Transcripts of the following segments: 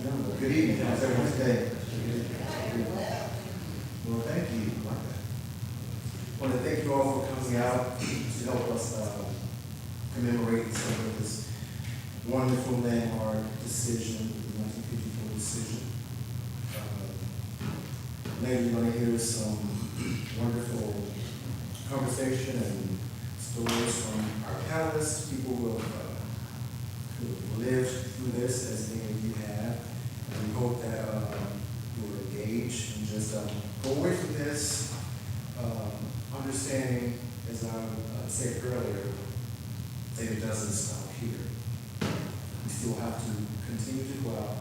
Well, good evening. How's everyone today? Well, thank you. I want to thank you all for coming out to help us commemorate some of this wonderful landmark decision, the 1954 decision. Later you're going to hear some wonderful conversation and stories from our panelists, people who have lived through this, as many of you have. And we hope that you will engage and just go away from this understanding, as I said earlier, that it doesn't stop here. We still have to continue to go out,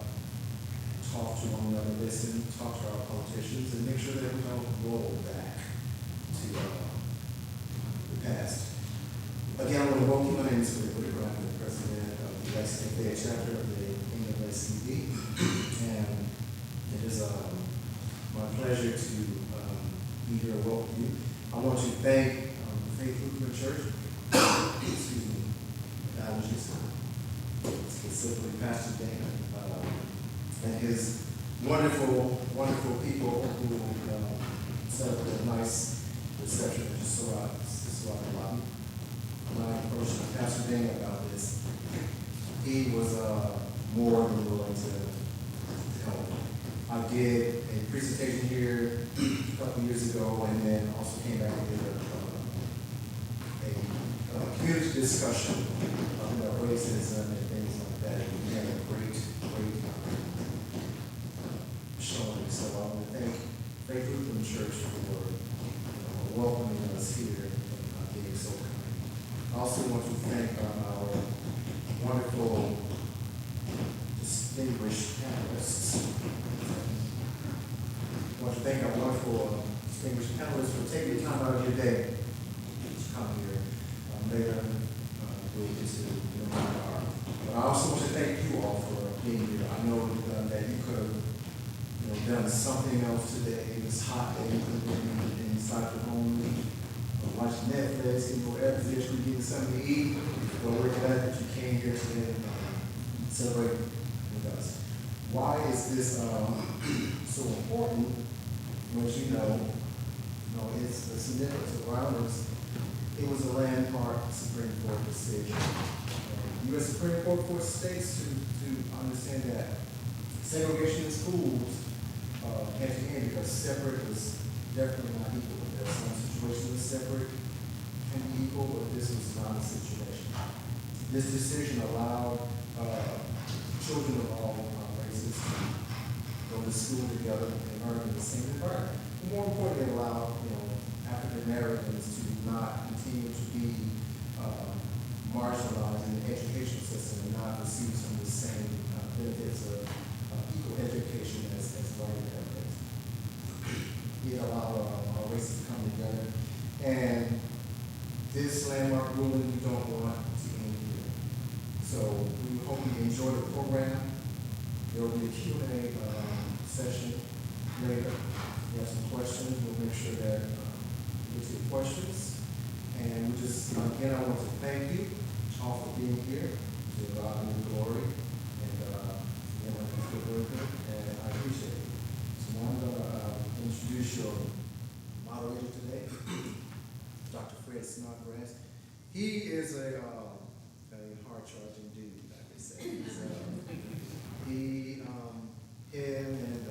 talk to one another, listen, talk to our politicians, and make sure that we don't roll back to the past. Again, I want to welcome you. My name is Brian, the president of the Lexington-Fayette chapter of the NAACP, and it is my pleasure to be here and welcome you. I want to thank the Faith Lutheran Church, excuse me, allergies, specifically Pastor Dana, and his wonderful, wonderful people who set up a nice reception at the Surround lobby. When I approached Pastor Dana about this, he was more than willing to help. I did a presentation here a couple years ago, and then also came back and did a community discussion about racism and things like that. And we had a great showing. So I want to thank Faith Lutheran Church for welcoming us here and being so kind. I also want to thank our wonderful, distinguished panelists. I want to thank our wonderful, distinguished panelists for taking the time out of your day to come here. Later, we'll get to who we are. But I also want to thank you all for being here. I know that you could have done something else today. It's hot day. You could have been inside your home, watch Netflix, whatever position you're getting something to eat. But we're glad that you came here today and celebrate with us. Why is this so important? As you know, it's the significance around us. It was a landmark Supreme Court decision. The U.S. Supreme Court forced states to understand that segregation in schools had to end because separate was definitely not equal. There are some situations where separate can be equal, but this was not a situation. This decision allowed children of all races to go to school together and learn in the same environment. And more importantly, it allowed African Americans to not continue to be marginalized in the education system and not receive some of the same benefits of equal education as white Americans. It allowed our races to come together. And this landmark ruling we don't want to end here. So we hope you enjoy the program. There will be a Q&A session later. If you have some questions, we'll make sure that we get to your questions. And we just, again, I want to thank you all for being here. To God be the glory. And and I appreciate it. So now I'm going to introduce your moderator today, Dr. Fred Snodgrass. He is a hard-charging dude, like they say. Him and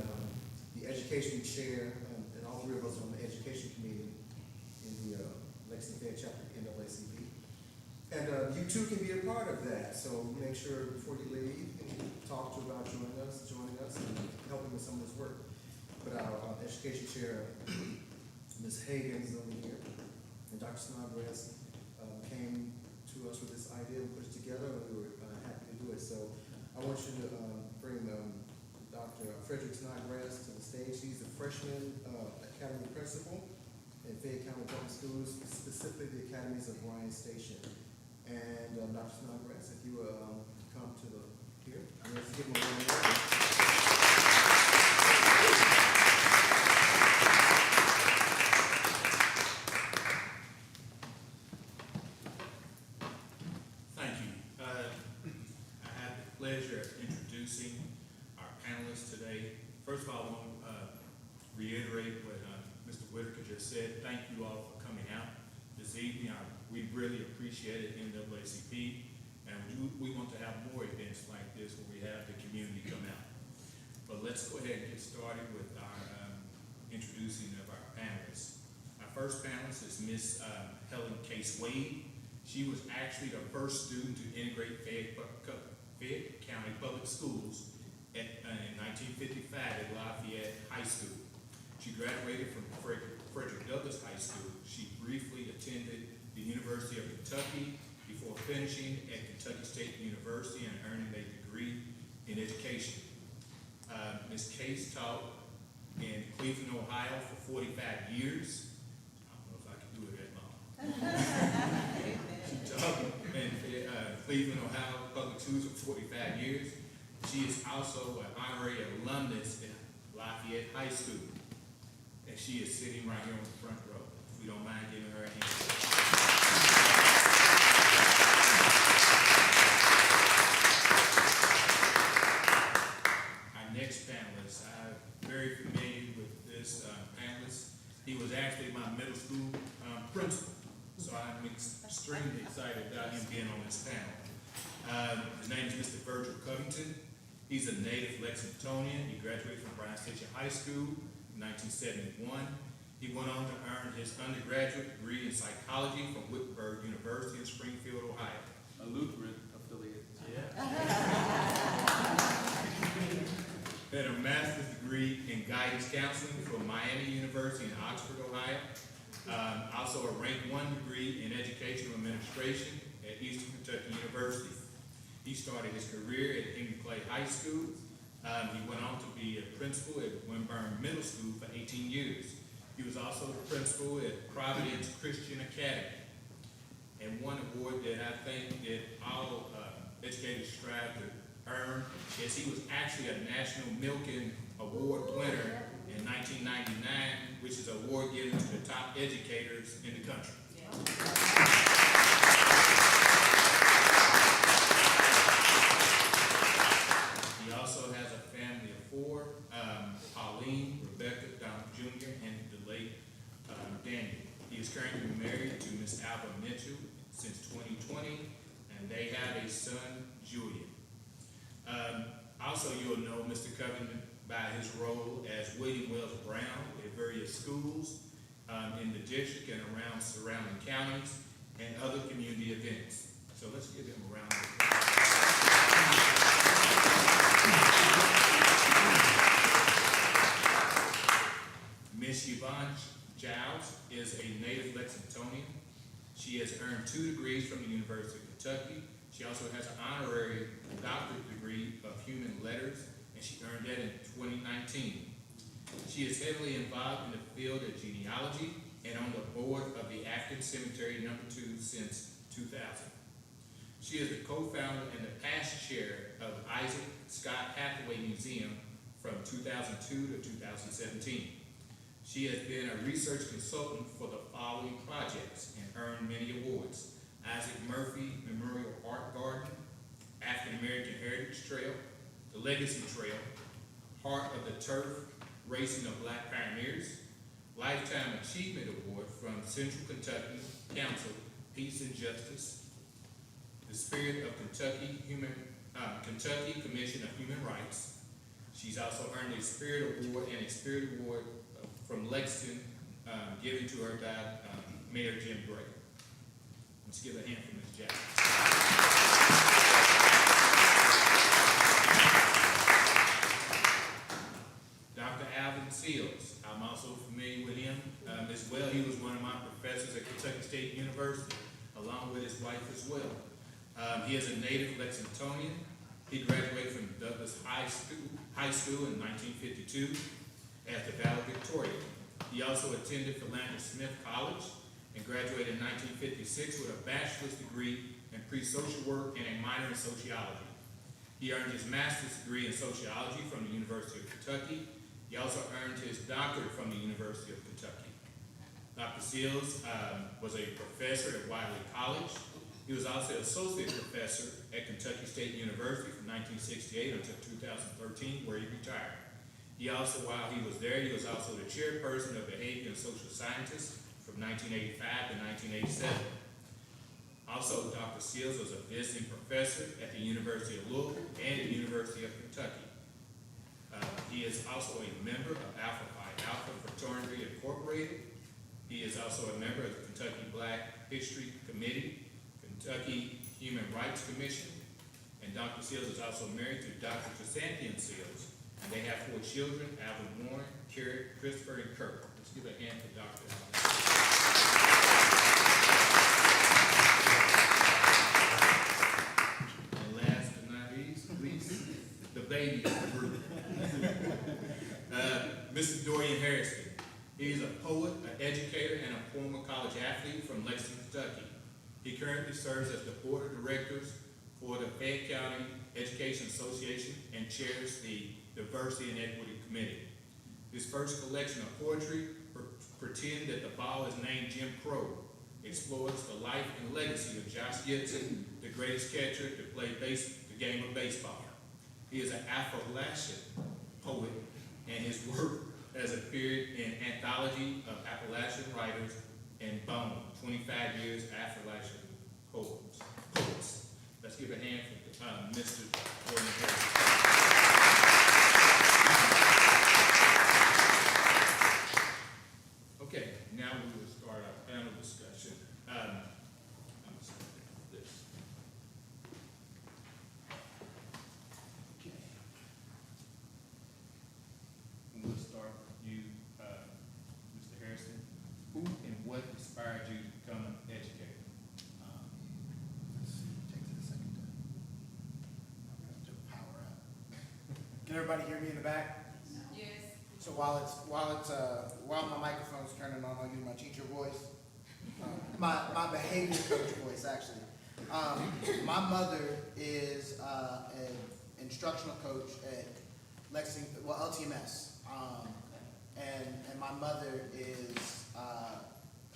the education chair, and all three of us are on the education committee in the Lexington-Fayette chapter of NAACP. And you too can be a part of that. So make sure before you leave, you can talk to about joining us and helping with some of this work. But our education chair, Ms. Hagan's over here, and Dr. Snodgrass came to us with this idea and put it together, and we were happy to do it. So I want you to bring Dr. Frederick Snodgrass to the stage. He's the freshman academy principal in Fayette County Public Schools, specifically the academies of Bryan Station. And Dr. Snodgrass, if you will come to here, let's give him a round. Thank you. I have the pleasure of introducing our First of all, I want to reiterate what Mr. Whitaker just said. Thank you all for coming out this evening. We really appreciate it, NAACP, and we want to have more events like this where we have the community come out. But let's go ahead and get started with our introducing of our panelists. Our first panelist is Miss Helen Case Wade. She was actually the first student to integrate Fayette County Public Schools in 1955 at Lafayette High School. She graduated from Frederick Douglass High School. She briefly attended the University of Kentucky before finishing at Kentucky State University and earning a degree in education. Ms. Case taught in Cleveland, Ohio for 45 years. I don't know if I can do it that long. She taught in Cleveland, Ohio public schools for 45 years. She is also an honorary alumnus at Lafayette High School. And she is sitting right here on the front row. If we don't mind giving her a hand. Our next panelist, I'm very familiar with this panelist. He was actually my middle school principal. So I'm extremely excited about him being on this panel. His name is Mr. Virgil Covington. He's a native Lexingtonian. He graduated from Bryan Station High School in 1971. He went on to earn his undergraduate degree in psychology from Whitburg University in Springfield, Ohio. A Lutheran affiliate. Yeah. Then a master's degree in guidance counseling from Miami University in Oxford, Ohio. Also a rank 1 degree in educational administration at Eastern Kentucky University. He started his career at Henry Clay High School. He went on to be a principal at Winburn Middle School for 18 years. He was also the principal at Providence Christian Academy. And one award that I think that all educators strive to earn is he was actually a National Milken Award winner in 1999, which is an award given to the top educators in the country. Yeah. He also has a family of 4, Pauline, Rebecca, Donald Jr., and the late Daniel. He is currently married to Miss Alba Mitchell since 2020, and they have a son, Julian. Also, you'll know Mr. Covington by his role as William Wells Brown at various schools in the district and around surrounding counties and other community events. So let's give him a round of applause. Miss Yvonne Giles is a native Lexingtonian. She has earned 2 degrees from the University of Kentucky. She also has an honorary doctorate degree of human letters, and she earned that in 2019. She is heavily involved in the field of genealogy and on the board of the Acton Cemetery No. 2 since 2000. She is the co-founder and the past chair of Isaac Scott Hathaway Museum from 2002 to 2017. She has been a research consultant for the following projects and earned many awards: Isaac Murphy Memorial Art Garden, African American Heritage Trail, the Legacy Trail, Heart of the Turf, Racing of Black Pioneers, Lifetime Achievement Award from Central Kentucky Council, Peace and Justice, the Spirit of Kentucky Kentucky Commission of Human Rights. She's also earned a Spirit Award and a Spirit Award from Lexington, given to her by Mayor Jim Gray. Let's give a hand for Ms. Jackson. Dr. Alvin Seals, I'm also familiar with him as well. He was one of my professors at Kentucky State University, along with his wife as well. He is a native Lexingtonian. He graduated from Douglass High School in 1952 as the valedictorian. He also attended Philander Smith College and graduated in 1956 with a bachelor's degree in pre-social work and a minor in sociology. He earned his master's degree in sociology from the University of Kentucky. He also earned his doctorate from the University of Kentucky. Dr. Seals was a professor at Wiley College. He was also associate professor at Kentucky State University from 1968 until 2013, where he retired. He He also, while he was there, he was also the chairperson of Behavior and Social Scientists from 1985 to 1987. Also, Dr. Seals was a visiting professor at the University of Louisville and the University of Kentucky. He is also a member of Alpha Phi Alpha Fraternity Incorporated. He is also a member of the Kentucky Black History Committee, Kentucky Human Rights Commission, and Dr. Seals is also married to Dr. Chrysanthemum Seals, and they have 4 children, Alvin Warren, Carrot, Christopher, and Kirk. Let's give a hand for Dr. And last but not least, the baby of the group, Mr. Dorian Harrison. He's a poet, an educator, and a former college athlete from Lexington, Kentucky. He currently serves as the board of directors for the Fayette County Education Association and chairs the Diversity and Equity Committee. His first collection of poetry, Pretend That the Ball Is Named Jim Crow, explores the life and legacy of Josh Gibson, the greatest catcher to play the game of baseball. He is an Appalachian poet, and his work has appeared in Anthology of Appalachian Writers and Bone, 25 Years Appalachian Poets. Let's give a hand for Mr. Gordon Harris. Okay, now we will start our panel discussion. I'm just gonna do this. Okay. And we'll start with you, Mr. Harrison. Who and what inspired you to become an educator? Takes it a second to power up. Can everybody hear me in the back? Yes. So while my microphone's turning on, I'll use my teacher voice, my behavior coach voice, actually. My mother is an instructional coach at LTMS, and my mother is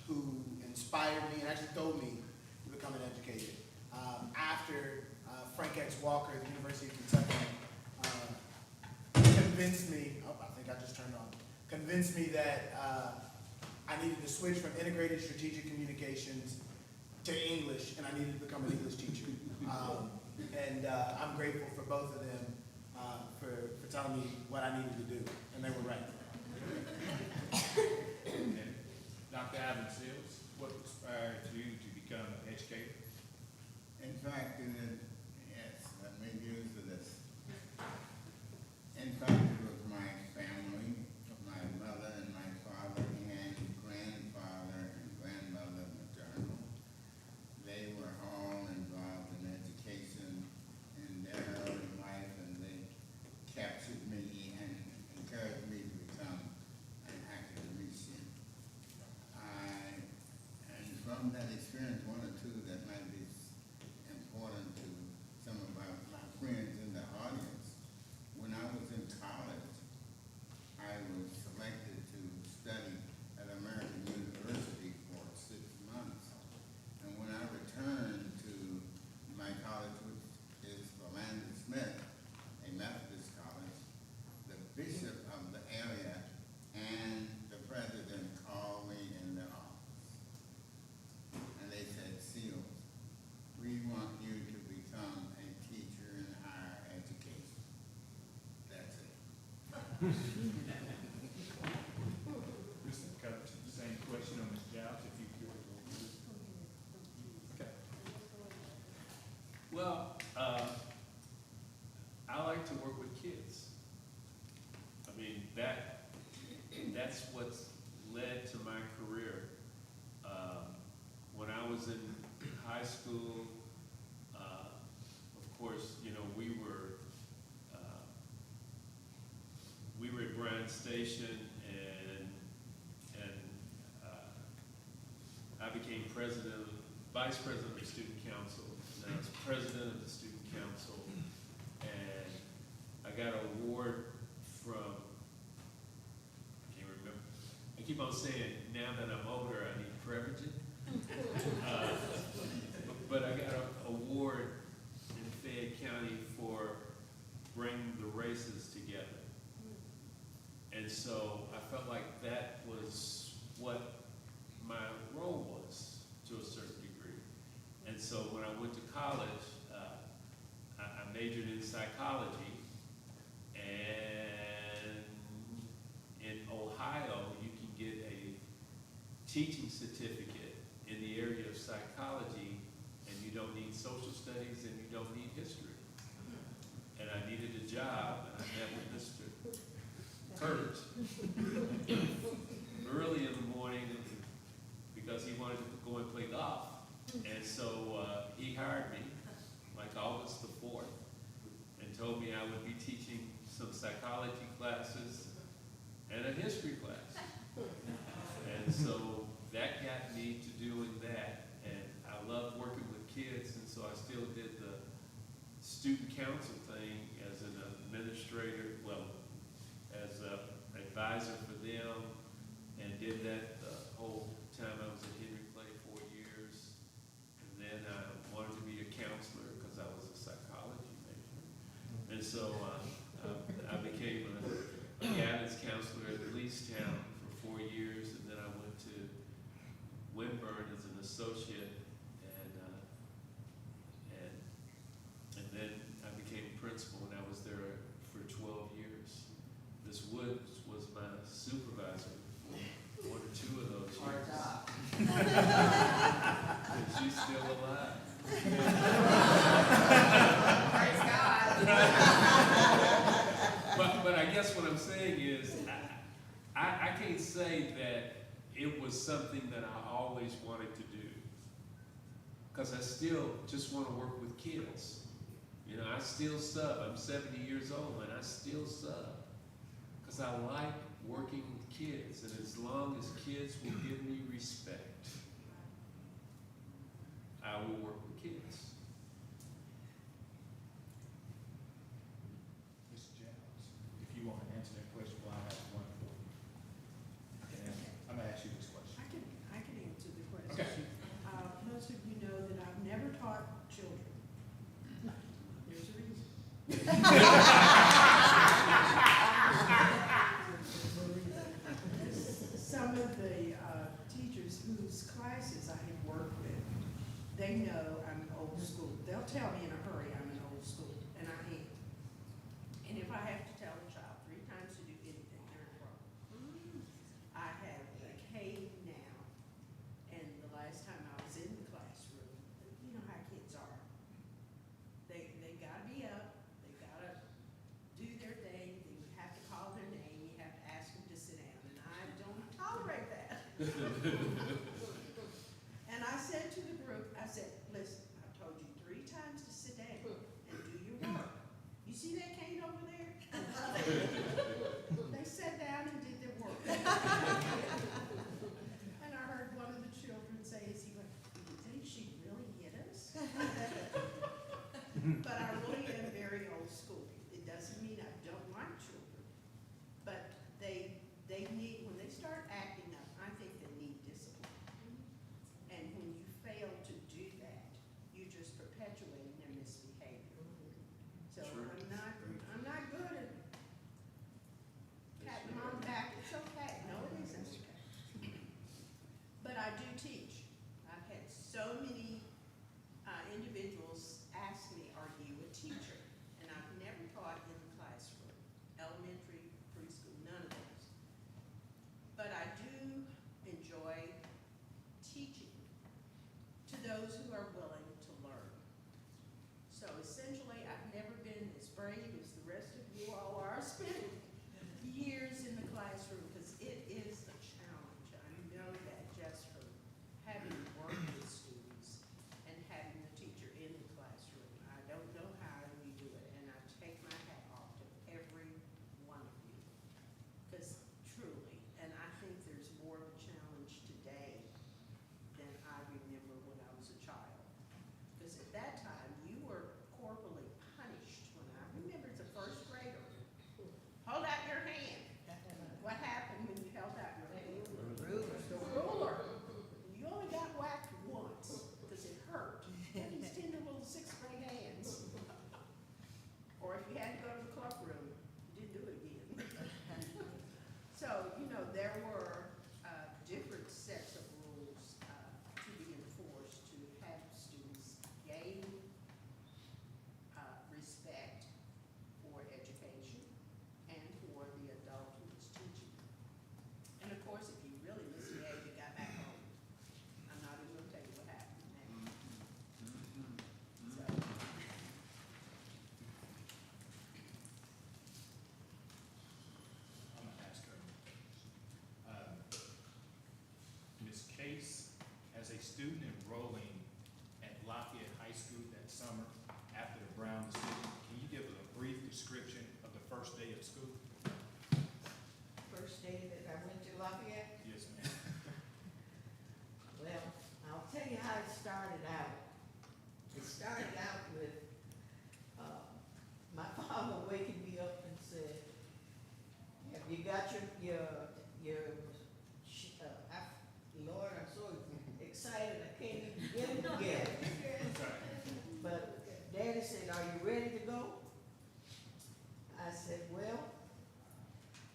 who inspired me and actually told me to become an educator. After Frank X. Walker at the University of Kentucky convinced me, convinced me that I needed to switch from integrated strategic communications to English, and I needed to become an English teacher. I'm grateful for both of them for telling me what I needed to do, and they were right. And Dr. Alvin Seals, what inspired you to become an educator? In fact, yes, let me use this. In fact, it was my family, my mother and my father and grandfather and grandmother maternal. They were all involved in education in their early life, and they captured me and encouraged me to become an academician. And from that experience, one or two that might be important to some of my friends in the audience. When I was in college, I was selected to study at American University for 6 months. And when I returned to my college, which is Philander Smith, a Methodist college, the bishop of the area and the president called me in their office. And they said, Seals, we want you to become a teacher in higher education. That's it. Mr. Coach, same question on Ms. Giles, if you could. Okay. Well, I like to work with kids. I mean, that's what's led to my career. When I was in high school, of course, you know, we were at Bryan Station, and I became vice president of the student council, and I was president of the student council, and I got an award from, I can't remember, I keep on saying, now that I'm older, I need privileges. But I got an award in Fayette County for bringing the races together. And so I felt like that was what my role was to a certain degree. And so when I went to college, I majored in psychology, and in Ohio, you can get a teaching certificate in the area of psychology, and you don't need social studies and you don't need history. And I needed a job, and I met with Mr. Kurt early in the morning because he wanted to go and play golf. And so he hired me like August the 4th and told me I would be teaching some psychology classes and a history class. And so that got me to doing that. And I love working with kids, and so I still did the student council thing as an administrator, well, as an advisor for them, and did that the whole time I was at Henry Clay 4 years. And then I wanted to be a counselor because I was a psychology major. And so I became a guidance counselor at Leestown for 4 years, and then I went to Winburn as an associate, and then I became principal, and I was there for 12 years. Miss Woods was my supervisor for 1 or 2 of those years. And she's still alive. Praise God. But I guess what I'm saying is, I can't say that it was something that I always wanted to do, because I still just want to work with kids. You know, I still sub. I'm 70 years old, and I still sub, because I like working with kids, and as long as kids will give me respect, I will work with kids. Mr. Jones, if you want to answer that question, well, I have one for you. I can answer. I'm gonna ask you this question. I can answer the question. Okay. Most of you know that I've never taught children. There's a reason. Some of the teachers whose classes I have worked with, they know I'm old school. They'll tell me in a hurry I'm an old school, and I am. And if I have to tell a child 3 times to do anything, they're in trouble. I have a K now, and the last time I was in the classroom, you know how kids are. They gotta be up, they gotta do their thing, you have to call their name, you have to ask them to sit down, and I don't tolerate that. And I said to the group, I said, listen, I've told you 3 times to sit down and do your work. You see that cane over there? They sat down and did their work. And I heard one of the children say, as he went, do you think she really hit us? But I really am very old school. It doesn't mean I don't like children, but they need, when they start acting up, I think they need discipline. day that I went to Lafayette? Yes, ma'am. Well, I'll tell you how it started out. It started out with, my father waking me up and said, have you got Lord, I'm so excited, I can't even get it together. That's right. But Daddy said, are you ready to go? I said, well,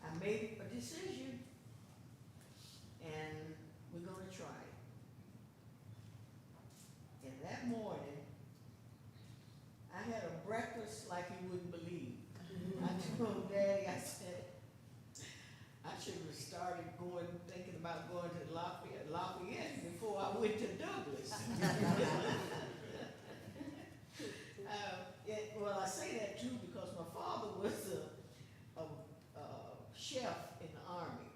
I made a decision, and we're gonna try it. And that morning, I had a breakfast like you wouldn't believe. I told Daddy, I said, I should have started thinking about going to Lafayette before I went to Douglas. Well, I say that too because my father was a chef in the Army.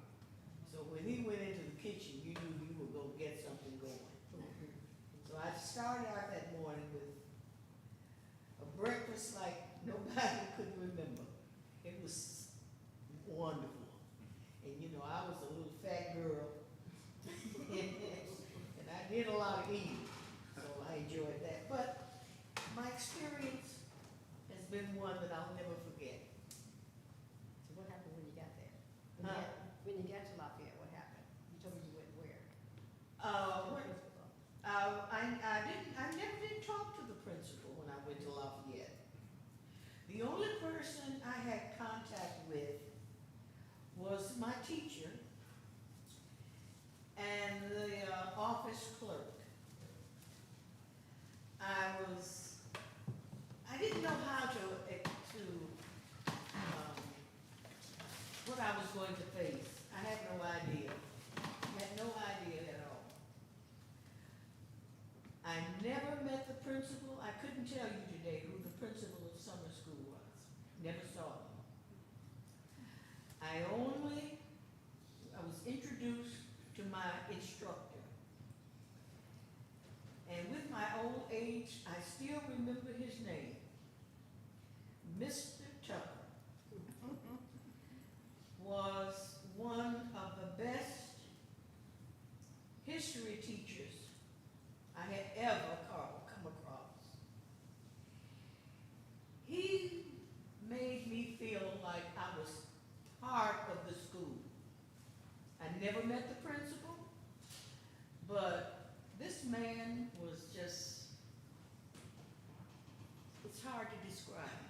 So when he went into the kitchen, you knew you were gonna get something going. So I started out that morning with a breakfast like nobody could remember. It was wonderful. And you know, I was a little fat girl. And I did a lot of eating, so I enjoyed that. But my experience has been one that I'll never forget. So what happened when you got there? Huh? When you got to Lafayette, what happened? You told me you went where? I never did talk to the principal when I went to Lafayette. The only person I had contact with was my teacher and the office clerk. I didn't know how what I was going to face. I had no idea. I had no idea at all. I never met the principal. I couldn't tell you today who the principal of summer school was. Never saw him. I was introduced to my instructor. And with my old age, I still remember his name, Mr. Tucker. Was one of the best history teachers I had ever come across. He made me feel like I was part of the school. I never met the principal, but this man was just, it's hard to describe.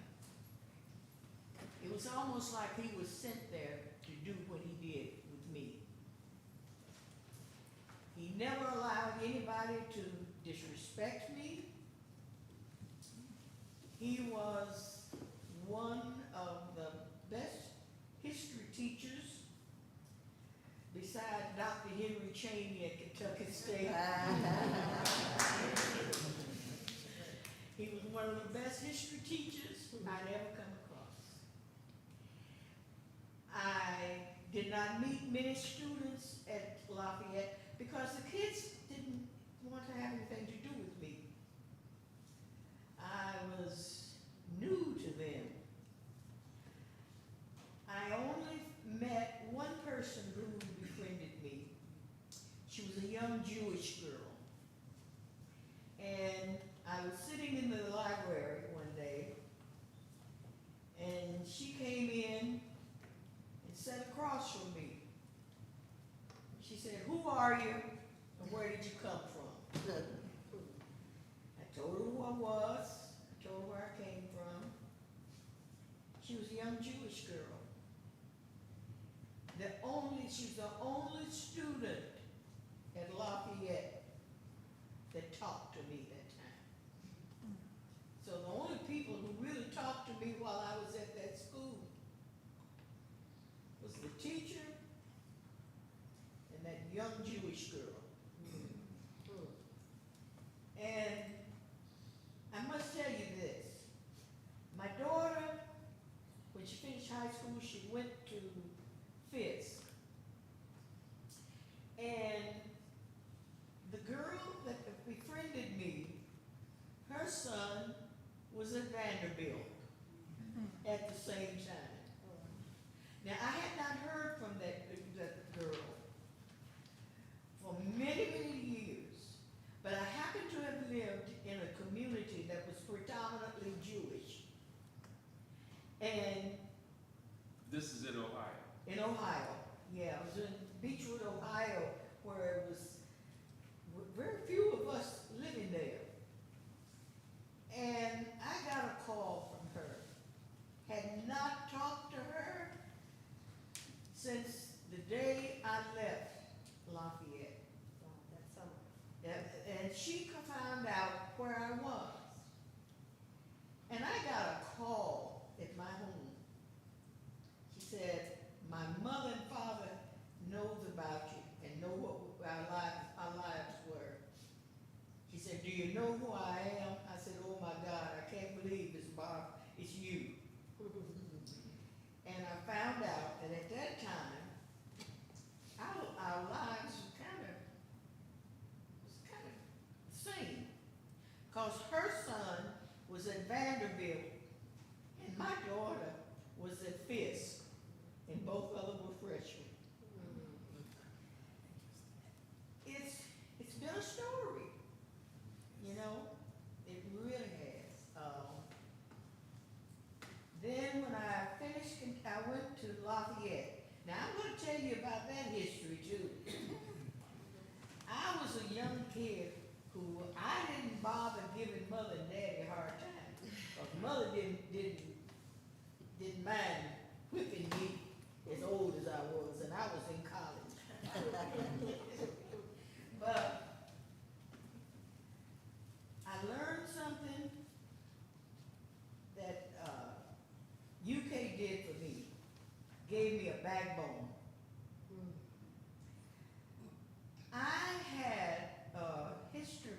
It was almost like he was sent there to do what he did with me. He never allowed anybody to disrespect me. He was one of the best history teachers besides Dr. Henry Cheney at Kentucky State. He was one of the best history teachers I'd ever come across. I did not meet many students at Lafayette because the kids didn't want to have anything to do with me. I was new to them. I only met one person who befriended me. She was a young Jewish girl. And I was sitting in the library one day, and she came in and sat across from me. She said, "Who are you and where did you come from?" I told her who I was, I told her where I came from. She was a young Jewish girl. She's the only student at Lafayette that talked to me that time. So the only people who really talked to me while I was at that school was the teacher and that young Jewish girl. And I must tell you this, my daughter, when she finished high school, she went to Fisk. And the girl that befriended me, her son was at Vanderbilt at the same time. Now, I had not heard from that Ohio. In Ohio, yeah, it was in Beechwood, Ohio, where it was very few of us living there. And I got a call from her. Had not talked to her since the day I left Lafayette. That summer. And she found out where I was. And I got a call at my home. She said, my mother and father knows about you and know what our lives were. She said, do you know who I am? I said, oh my God, I can't believe it's Bob, it's you. And I found out that at that time, our lives was kind of the same. Cause her son was at Vanderbilt and my daughter was at Fisk, and both of them were freshmen. It's been a story, you know, it really has. Then when I finished, I went to Lafayette. Now I'm gonna tell you about that history too. I was a young kid who I didn't bother giving mother and daddy a hard time. Cause mother didn't mind whipping me as old as I was, and I was in college. But I learned something that UK did for me, gave me a backbone. I had a history,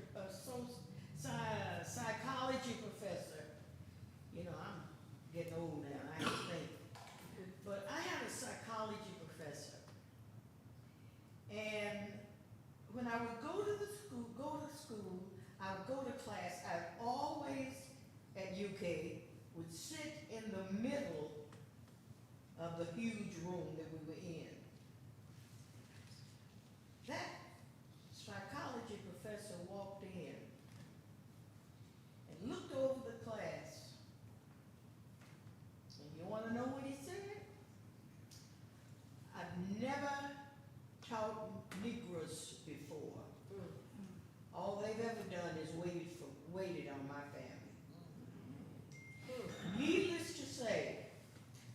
psychology professor. You know, I'm getting old now, I have to think. But I had a psychology professor. And when I would go to school, I would go to class, I always, at UK, would sit in the middle of the huge room that we were in. That psychology professor walked in and looked over the class. And you want to know what he said? I've never taught Negroes before. All they've ever done is waited on my family. Needless to say,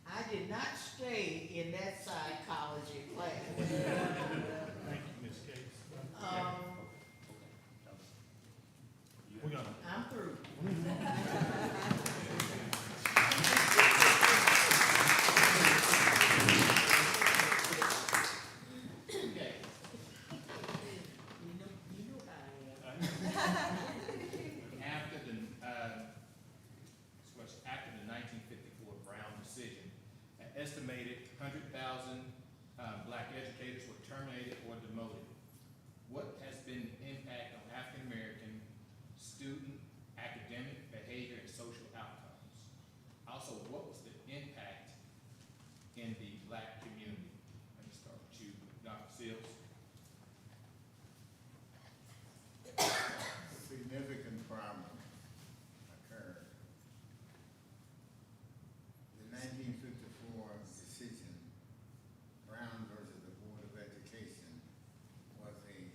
I did not stay in that psychology class. Thank you, Ms. Case. We're gonna. I'm through. Okay. You know how I am. After the 1954 Brown decision, an estimated 100,000 black educators were terminated or demoted. What has been the impact on African American student academic behavior and social outcomes? Also, what was the impact in the black community? Let me start with you, Dr. Seals. Significant problem occurred. The 1954 decision, Brown versus the Board of Education, was a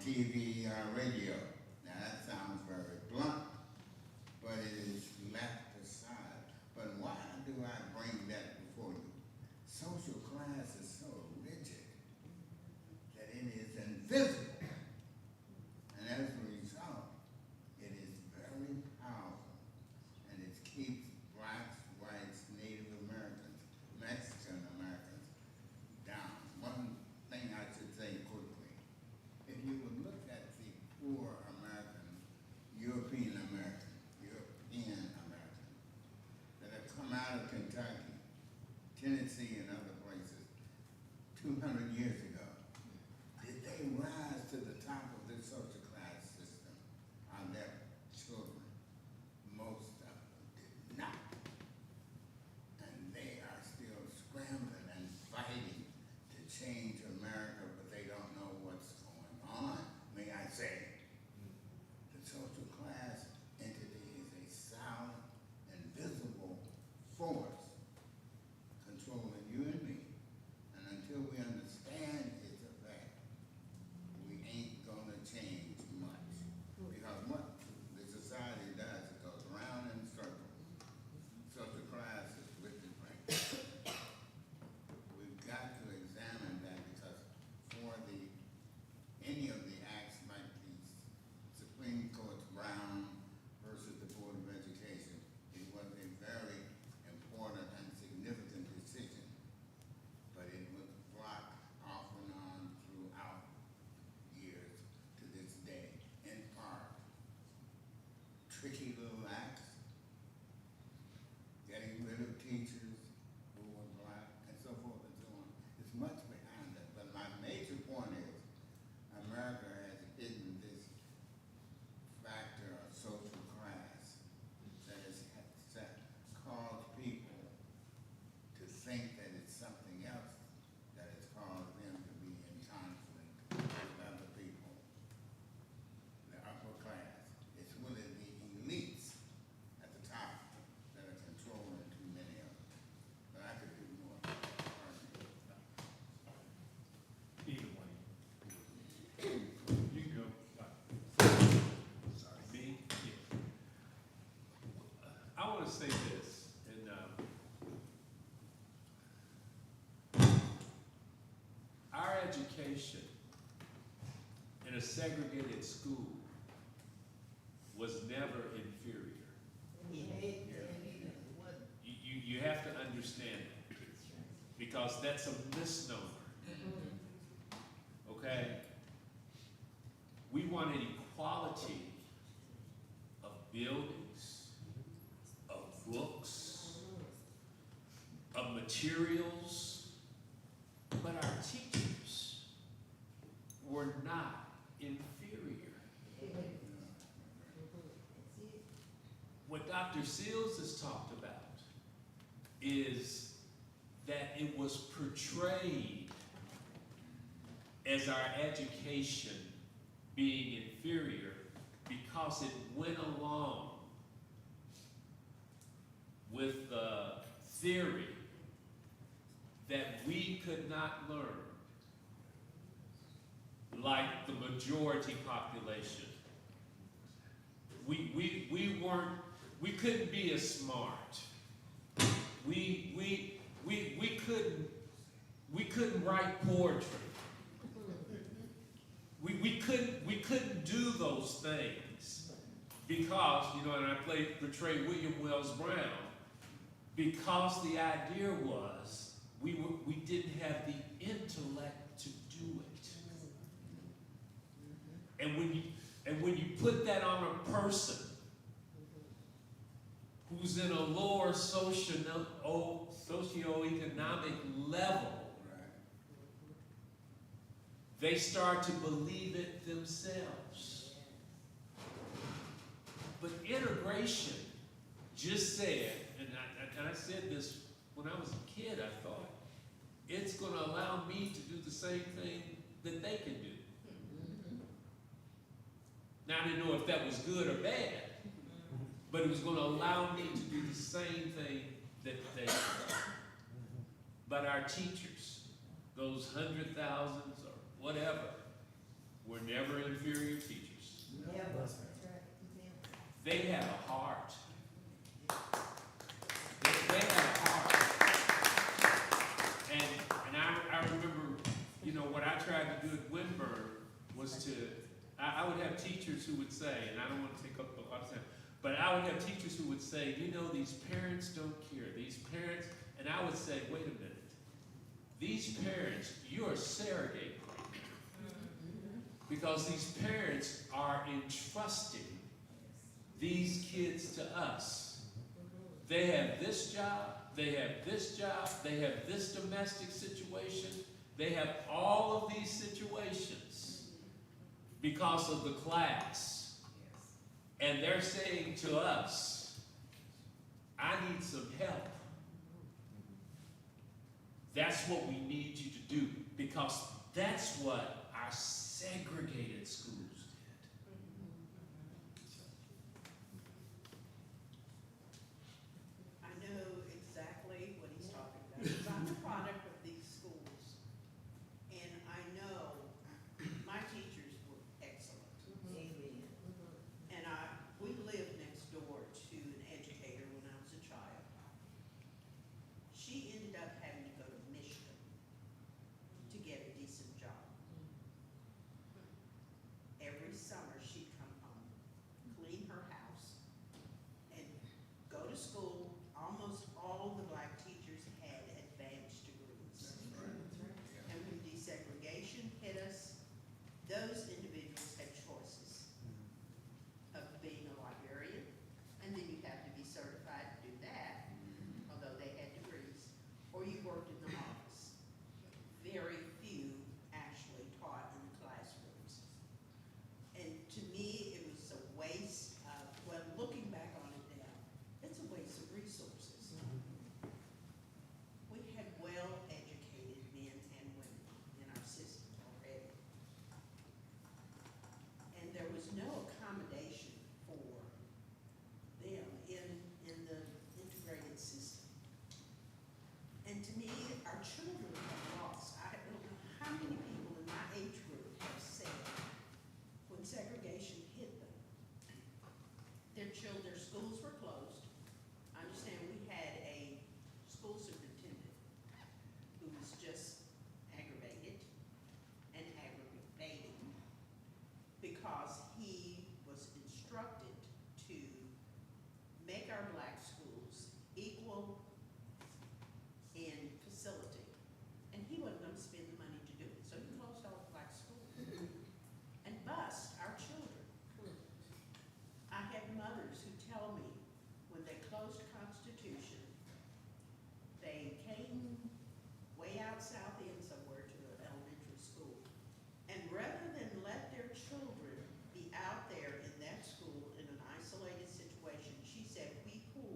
TV or radio. Now that sounds very blunt, but it is left aside. But why do I bring that before you? Social class is so rigid that it is invisible. And as a result, it is very powerful. And it keeps blacks, whites, Native Americans, Mexican Americans down. One thing I should say quickly, if you would look at the poor American, European American that have come out of Kentucky, Tennessee, and other places 200 years ago, did they rise to the top of this social class system? Are their children? Most of them did not. And they are still scrambling and fighting to change America, but they don't know what's going on, may I say. The social class entity is a silent, invisible force controlling you and me. And until we understand its effect, we ain't gonna change much. Because what the society does, it goes round in circles. Social class is wicked right. We've got to examine that because for any of the acts like the Supreme Court's Brown versus the Board of Education, it was a very important and significant decision, but it was blocked off and on throughout years to this day, in part. Tricky little acts, getting rid of teachers who were black, and so forth and so on. There's much behind it, but my major point is America has hidden this factor of social class that has caused people to think that it's something else that has caused them to be in conflict with other people. The upper class. It's really the elites at the top that are controlling too many of them. But I could do more. Either way. You can go. Sorry. Me? Yeah. I want to say this, and our education in a segregated school was never inferior. You have to understand it, because that's a misnomer. Okay? We wanted equality of buildings, of books, of materials, but our teachers were not inferior. What Dr. Seals has talked about is that it was portrayed as our education being inferior because it went along with the theory that we could not learn like the majority population. We couldn't be as smart. We couldn't write poetry. We couldn't do those things because, and I portrayed William Wells Brown, because the idea was we didn't have the intellect to do it. And when you put that on a person who's in a lower socioeconomic level, they start to believe it themselves. But integration just said, and I said this when I was a kid, I thought, it's going to allow me to do the same thing that they can do. Now, I didn't know if that was good or bad, but it was going to allow me to do the same thing that they do. But our teachers, those 100,000s or whatever, were never inferior teachers. Yeah, That's that's right. right. Yeah. They had a heart. They had a heart. And I remember, you know, what I tried to do at Winburn was I would have teachers who would say, and I don't want to take up a lot of time, but I would have teachers who would say, you know, these parents don't care. These parents, and I would say, wait a minute. These parents, you are surrogating. Because these parents are entrusting these kids to us. They have this job, they have this job, they have this domestic situation, they have all of these situations because of the class. And they're saying to us, I need some help. That's what we need you to do, because that's what our segregated schools did. I know exactly what he's talking about, because I'm a product of these schools. And I know my teachers were excellent. Amen. And we lived next door to an educator when I was a child. She ended up having to go to Michigan to get a decent job. Every summer, she'd come home, clean her house, and go to school. Almost all the black teachers had advanced degrees. And when desegregation hit us, those individuals had choices of being a librarian, and then you have to be certified to do that, although they had degrees, or you worked in the office. Very few actually taught in the classrooms. And to me, it was a waste of, well, looking back on it now, it's a waste of resources. We had well-educated men and women in our system already. And there was no accommodation for them in the integrated system. And to me, our children have lost. I don't know how many people in my age group have said, when segregation hit them, their schools were closed. I understand we had a school superintendent who was just aggravated and aggravating because he was instructed to make our black schools equal in facility. And he wasn't going to spend the money to do it, so he closed all the black schools and bused our children. I have mothers who tell me when they closed Constitution, they came way out south end somewhere to an elementary school. And rather than let their children be out there in that school in an isolated situation, she said, we pulled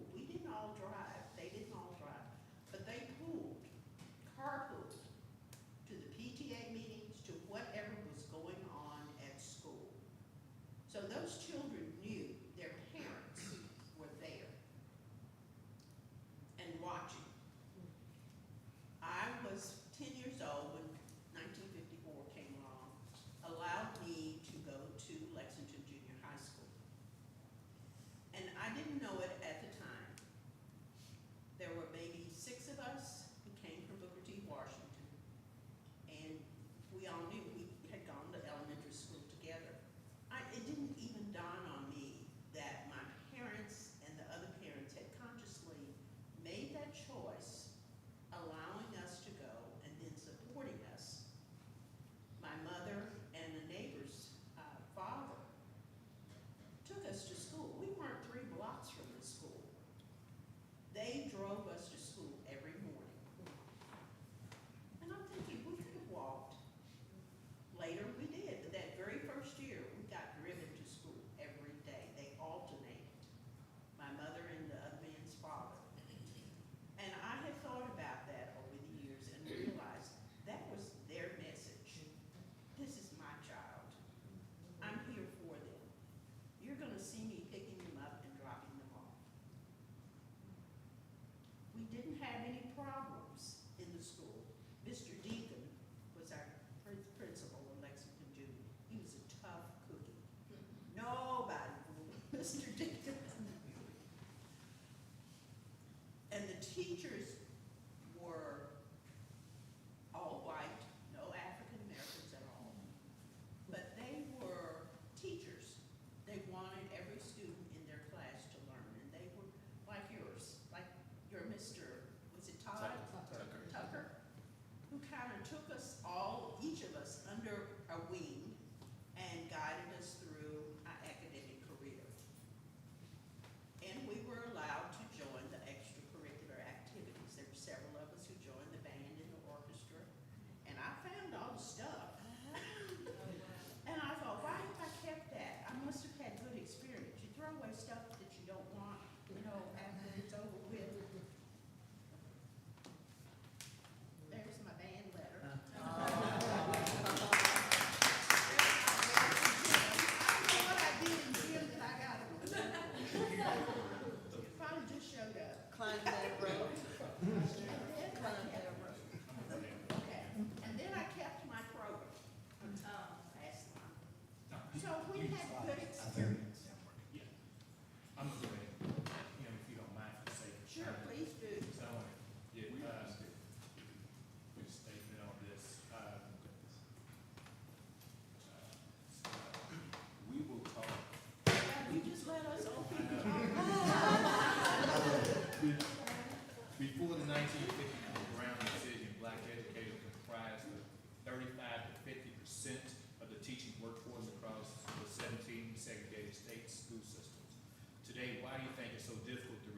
today, why do you think it's so difficult to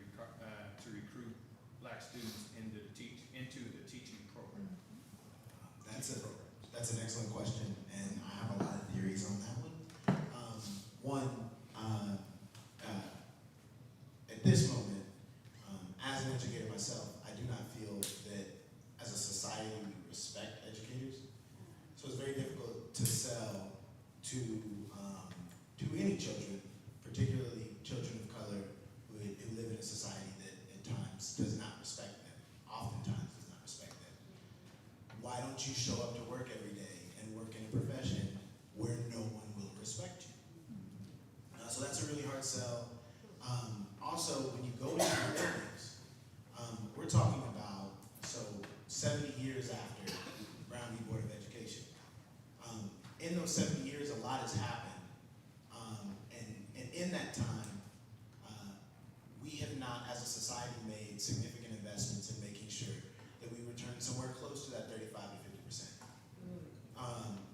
recruit black students into the teaching program? That's an excellent question, and I have a lot of theories on that one. At this moment, as an educator myself, I do not feel that as a society we respect educators. So it's very difficult to sell to any children, particularly children of color who live in a society that at times does not respect them, oftentimes does not respect them. Why don't you show up to work every day and work in a profession where no one will respect you? So that's a really hard sell. Also, when you go into the buildings, we're talking about, 70 years after Brown v. Board of Education. In those 70 years, a lot has happened. And in that time, we have not, as a society, made significant investments in making sure that we return somewhere close to that 35 to 50%.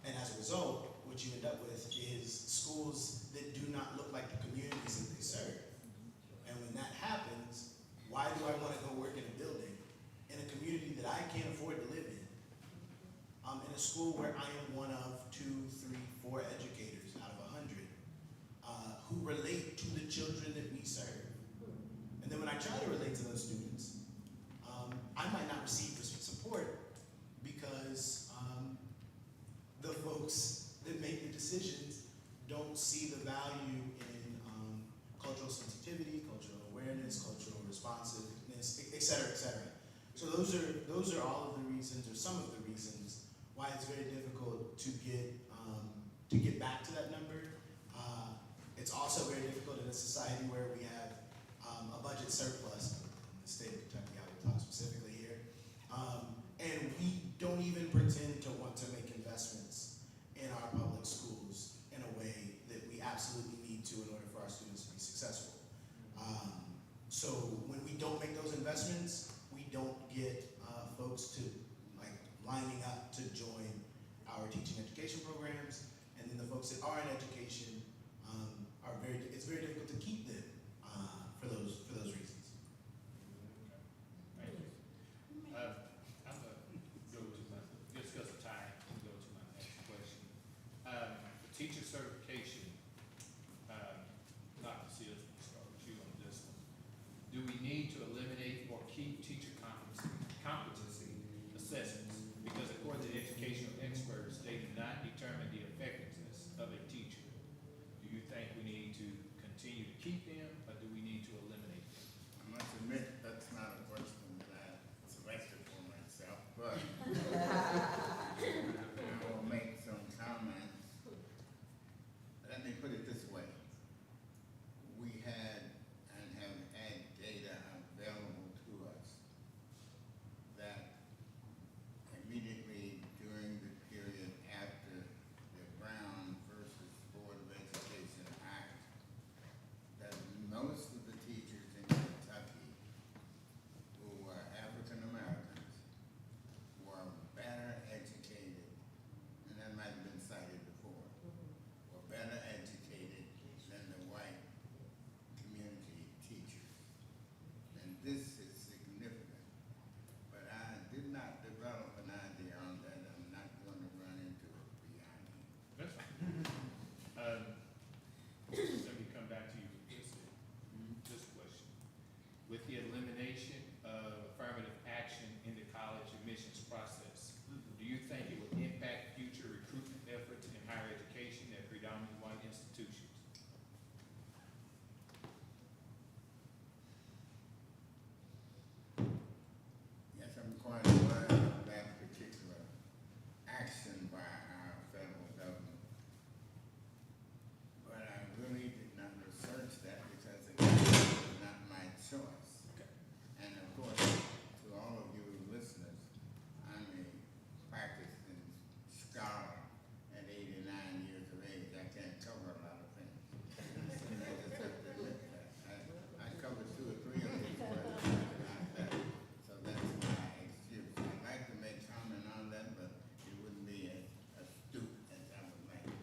And as a result, what you end up with is schools that do not look like the communities that they serve. And when that happens, why do I want to go work in a building in a community that I can't afford to live in a school where I am one of 2, 3, 4 educators out of 100 who relate to the children that we serve? And then when I try to relate to those students, I might not receive support because the folks that make the decisions don't see the value in cultural sensitivity, cultural awareness, cultural responsiveness, et cetera, et cetera. So those are all of the reasons, or some of the reasons, why it's very difficult to get back to that number. It's also very difficult in a society where we have a budget surplus in the state of Kentucky. I will talk specifically here, and we don't even pretend to want to make investments in our public schools in a way that we absolutely need to in order for our students to be successful. So when we don't make those investments, we don't get folks to lining up to join our teaching education programs, and then the folks that are in education it's very difficult to keep them for those reasons. Thank you. I'm going to go to discuss the time and go to my next question. The teacher certification, Dr. Seals, we'll start with you on this one. Do we need to eliminate or keep teacher competency assessments? Because according to the educational experts, they do not determine the effectiveness of a teacher. Do you think we need to continue to keep them, or do we need to eliminate them? I must admit, that's not a question that I selected for myself, but I will make some comments. Let me put it this way. We had and have had data available to us that immediately during the period after the Brown versus Board of Education Act, that most of the teachers in Kentucky who were African Americans were better educated, and that might have been cited before, were better educated than the white community teachers. And this is significant. But I did not develop an idea on that. I'm not going to run into it behind me. That's fine. Let me come back to you with this question. With the elimination of affirmative action in the college admissions process, do you think it will impact future recruitment efforts in higher education at predominantly white institutions? Yes, I'm quite aware of that particular action by our federal government. But I really did not research that because it was not my choice. Okay. And of course, to all of you listeners, I'm a practicing scholar at 89 years of age. I can't cover a lot of things. I just have to admit that. I covered 2 or 3 of these questions, not that. So that's my excuse. I'd like to make comment on that, but it wouldn't be as astute as I would like to be.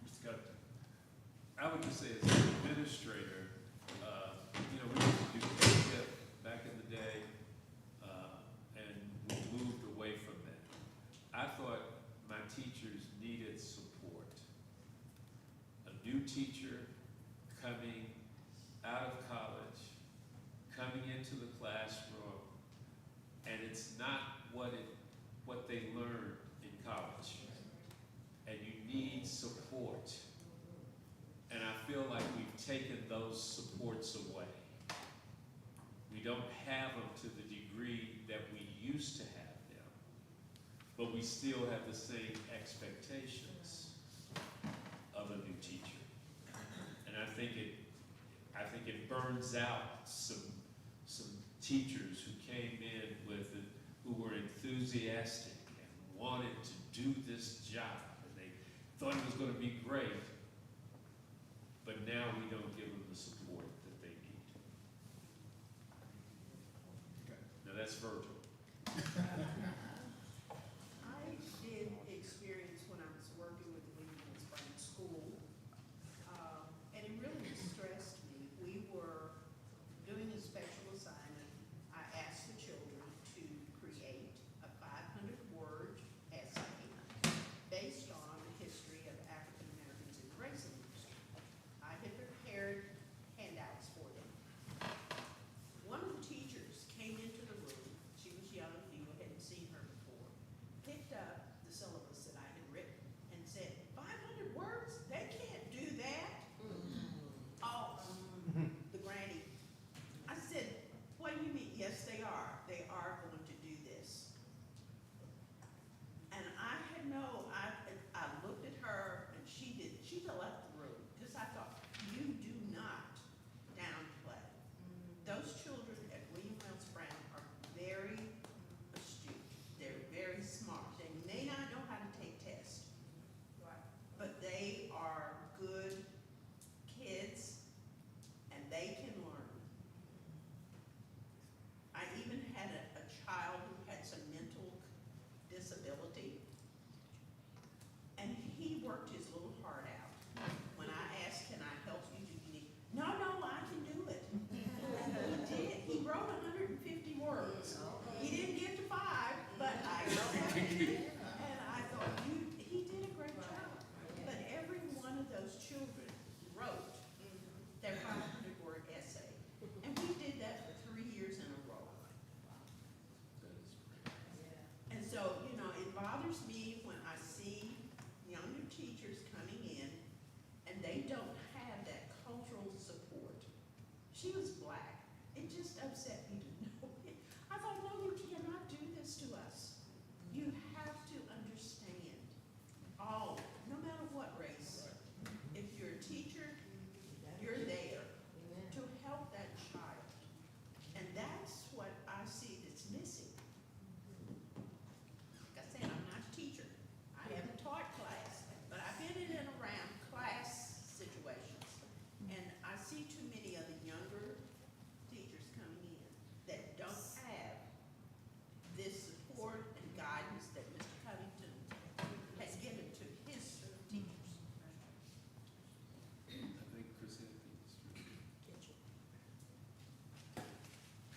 Mr. Cutler, I would just say as an administrator, teacher coming out of college, coming into the classroom, and it's not what they learned in college. And you need support. And I feel like we've taken those supports away. We don't have them to the degree that we used to have them, but we still have the same expectations of a new teacher. And I think it burns out some teachers who came in with it, who were enthusiastic and wanted to do this job, and they thought it was going to be great, but now we don't give them the support that they need. Now that's Virgil. I did experience when I was working with the William Spring School, and it really distressed me. We were doing a special assignment. I asked the children to create a 500-word essay based on the history of African Americans in the racing industry. I had prepared handouts for them. One of the teachers came into the room. She was young, you hadn't seen her before. Picked up the syllabus that I had written and said, 500 words? They can't do that. Oh, the granny. I said, what do you mean? Yes, they are. They are going to do this. And I looked at her and she left the room because I thought, you do not downplay. Those children at William Wells Brown are very astute. They're very smart. They may not know how to take tests, but they are good kids and they can learn. I even had a child who had some mental disability, and he worked his little heart out. When I asked, can I help you, do you need? No, I can do it. And he did. He wrote 150 words. He didn't get to 5, but I helped him. And I thought, he did a great job. But every one of those children wrote their 500-word essay. And we did that for 3 years in a row. And so, it bothers me when I see younger teachers coming in and they don't have that cultural support. She was black. It just upset me to know it. I thought, no, you cannot do this to us. You have to understand all, no matter what race. If you're a teacher, you're there to help that child. And that's what I see that's missing. Like I said, I'm not a teacher. I haven't taught class, but I've been in and around class situations. And I see too many of the younger teachers coming in that don't have this support and guidance that Mr. Covington has given to his teachers. I think Chris Anthony is true.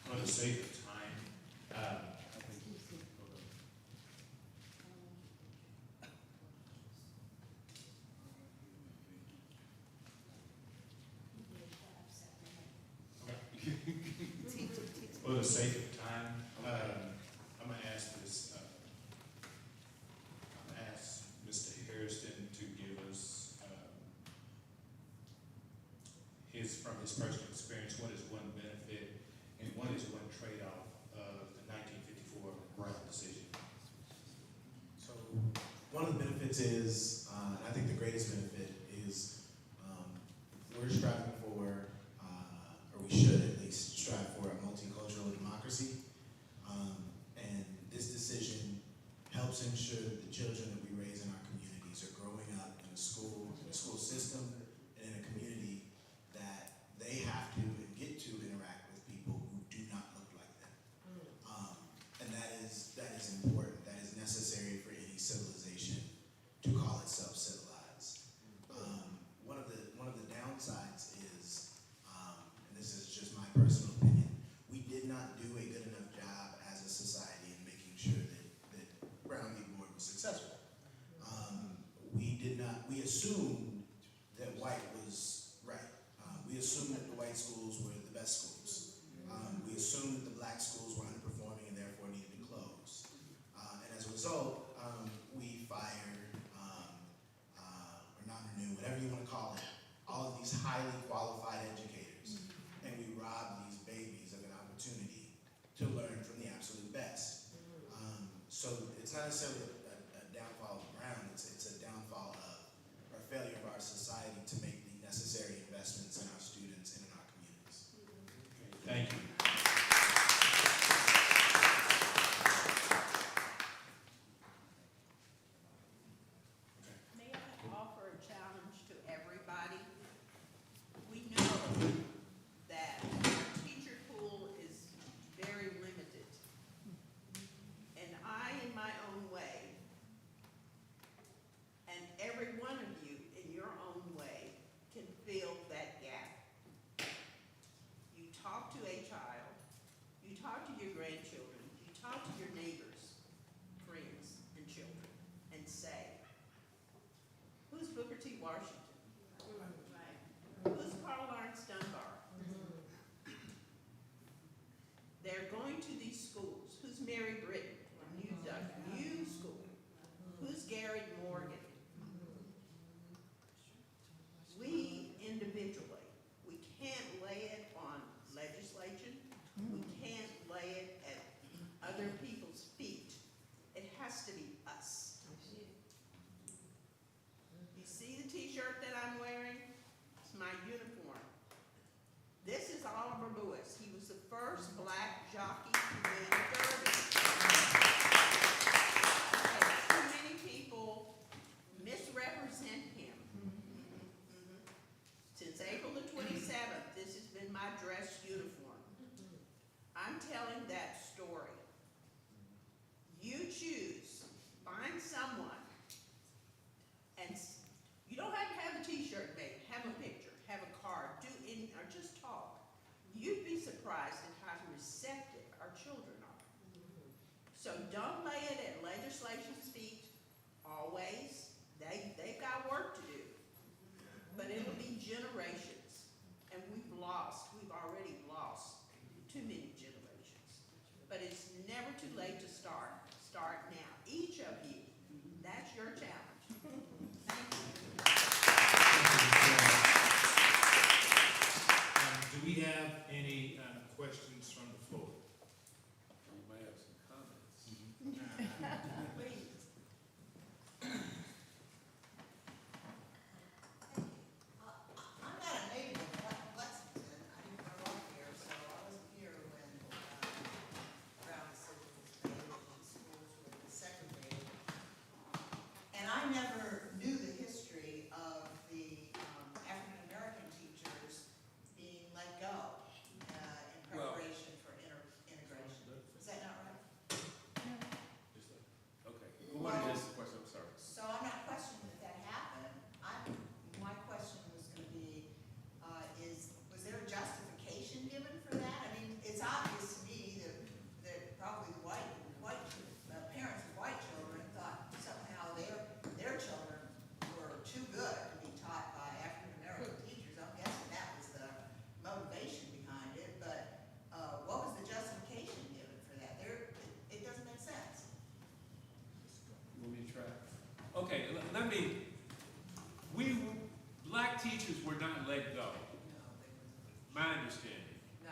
For the sake of time, I think he's, hold on. for the sake of time, I'm gonna ask this, I'm gonna ask Mr. Hairston to give us, from his personal experience, what is one benefit and what is one trade-off of the 1954 Brown decision? So one of the benefits is, and I think the greatest benefit is, we're striving for, or we should at least strive for a multicultural democracy. And this decision helps ensure that the children that we raise in our communities are growing up in a school system, and in a community that they have to and get to interact with people who do not look like them. And that is important. That is necessary for any civilization to call itself civilized. One of the downsides is, and this is just my personal opinion, we did not do a good enough job as a society in making sure that Brown v. Board was successful. We assumed that white was right. We assumed that the white schools were the best schools. We assumed that the black schools were underperforming and therefore needed to close. And as a result, we fired, or non-renew, whatever you want to call it, all of these highly qualified educators. And we robbed these babies of an opportunity to learn from the absolute best. So it's not necessarily a downfall of Brown, it's a downfall of, or failure of our society to make the necessary investments in our students and in our communities. Thank you. May I offer a challenge to everybody? We know that our teacher pool is very limited. And I, in my own way, and every one of you in your own way, can fill that gap. You talk to a child, you talk to your grandchildren, you talk to your neighbors, friends, and children, and say, who's Booker T. Washington? Who's Carl Lawrence Dunbar? They're going to these schools. Who's Mary Britton? New school. Who's Gary Morgan? We individually, we can't lay it on legislation. We can't lay it at other people's feet. It has to be us. You see the t-shirt that I'm wearing? It's my uniform. This is Oliver Lewis. He was the first black jockey to win a derby. Too many people misrepresent him. Since April the 27th, this has been my dress uniform. I'm telling that story. You choose, find someone, and you don't have to have a t-shirt made, have a picture, have a card, or just talk. You'd be surprised at how receptive our children are. So don't lay it at legislation's feet, always. They've got work to do. But it'll be generations. And we've already lost too many generations. But it's never too late to start. Start now. Each of you, that's your challenge. Thank you. Do we have any questions from the floor? We may have some comments. Please. I'm not a native of Lexington. I didn't grow up here, so I wasn't here when Brown decision was made and schools were segregated. And I never knew the history of the African-American teachers being let go in preparation for integration. Is that not right? Okay, who wanted this question? I'm sorry. So I'm not questioning that happened. My question was going to be, was there a justification given for that? I mean, it's obvious to me that probably the parents of white children thought somehow their children were too good to be taught by African-American teachers. I'm guessing that was the motivation behind it, but what was the justification given for that? It doesn't make sense. You want me to try? Okay, black teachers were not let go, No, my understanding, no,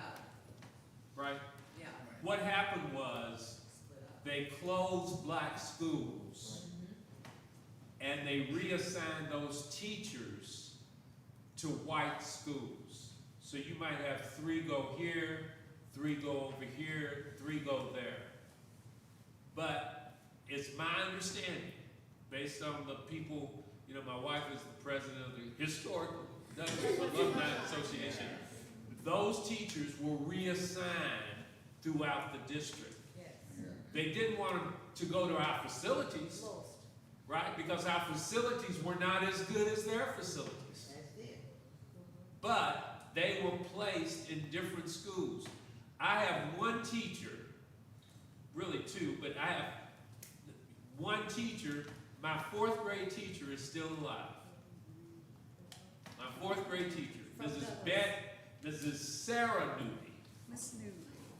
right? yeah, What happened was split up. they closed black schools and they reassigned those teachers to white schools. So you might have 3 go here, 3 go over here, 3 go there. But it's my understanding, based on the people, my wife is the president of the Historical Douglas Alumni Association. Those teachers were reassigned throughout the district. Yes. They didn't want them to go to our facilities, Lost. right? Because our facilities were not as good as their facilities. That's it. But they were placed in different schools. I have one teacher, really 2, but I have one teacher, my 4th grade teacher is still alive. my fourth grade teacher, From Mrs. Douglas. Mrs. Sarah Newby. Miss Newby.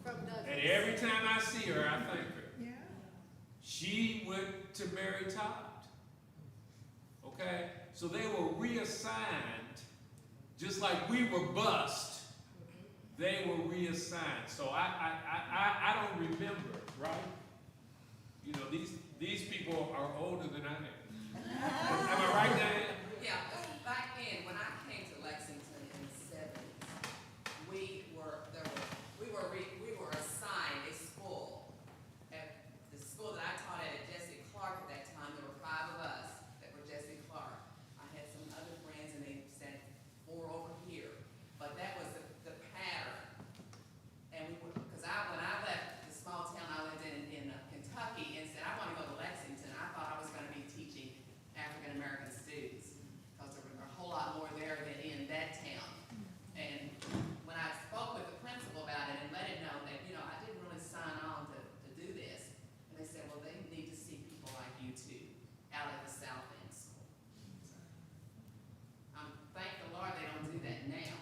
From Douglas. And every time I see her, I thank her. Yeah. She went to Mary Todd. Okay? So they were reassigned, just like we were bused, they were reassigned. So I don't remember, right? You know, these people are older than I am. Am I right, Diane? Yeah, back in, when I came to Lexington in the '70s, we were assigned a school. At the school that I taught at Jesse Clark at that time, there were 5 of us that were Jesse Clark. I had some other friends and they sent 4 over here, but that was the pattern. And because when I left the small town I lived in Kentucky and said, I want to go to Lexington, I thought I was going to be teaching African American students, because there were a whole lot more there than in that town. And when I spoke with the principal about it and let him know that, I didn't really sign on to do this, and they said, well, they need to see people like you too, out at the South End School. Thank the Lord they don't do that now.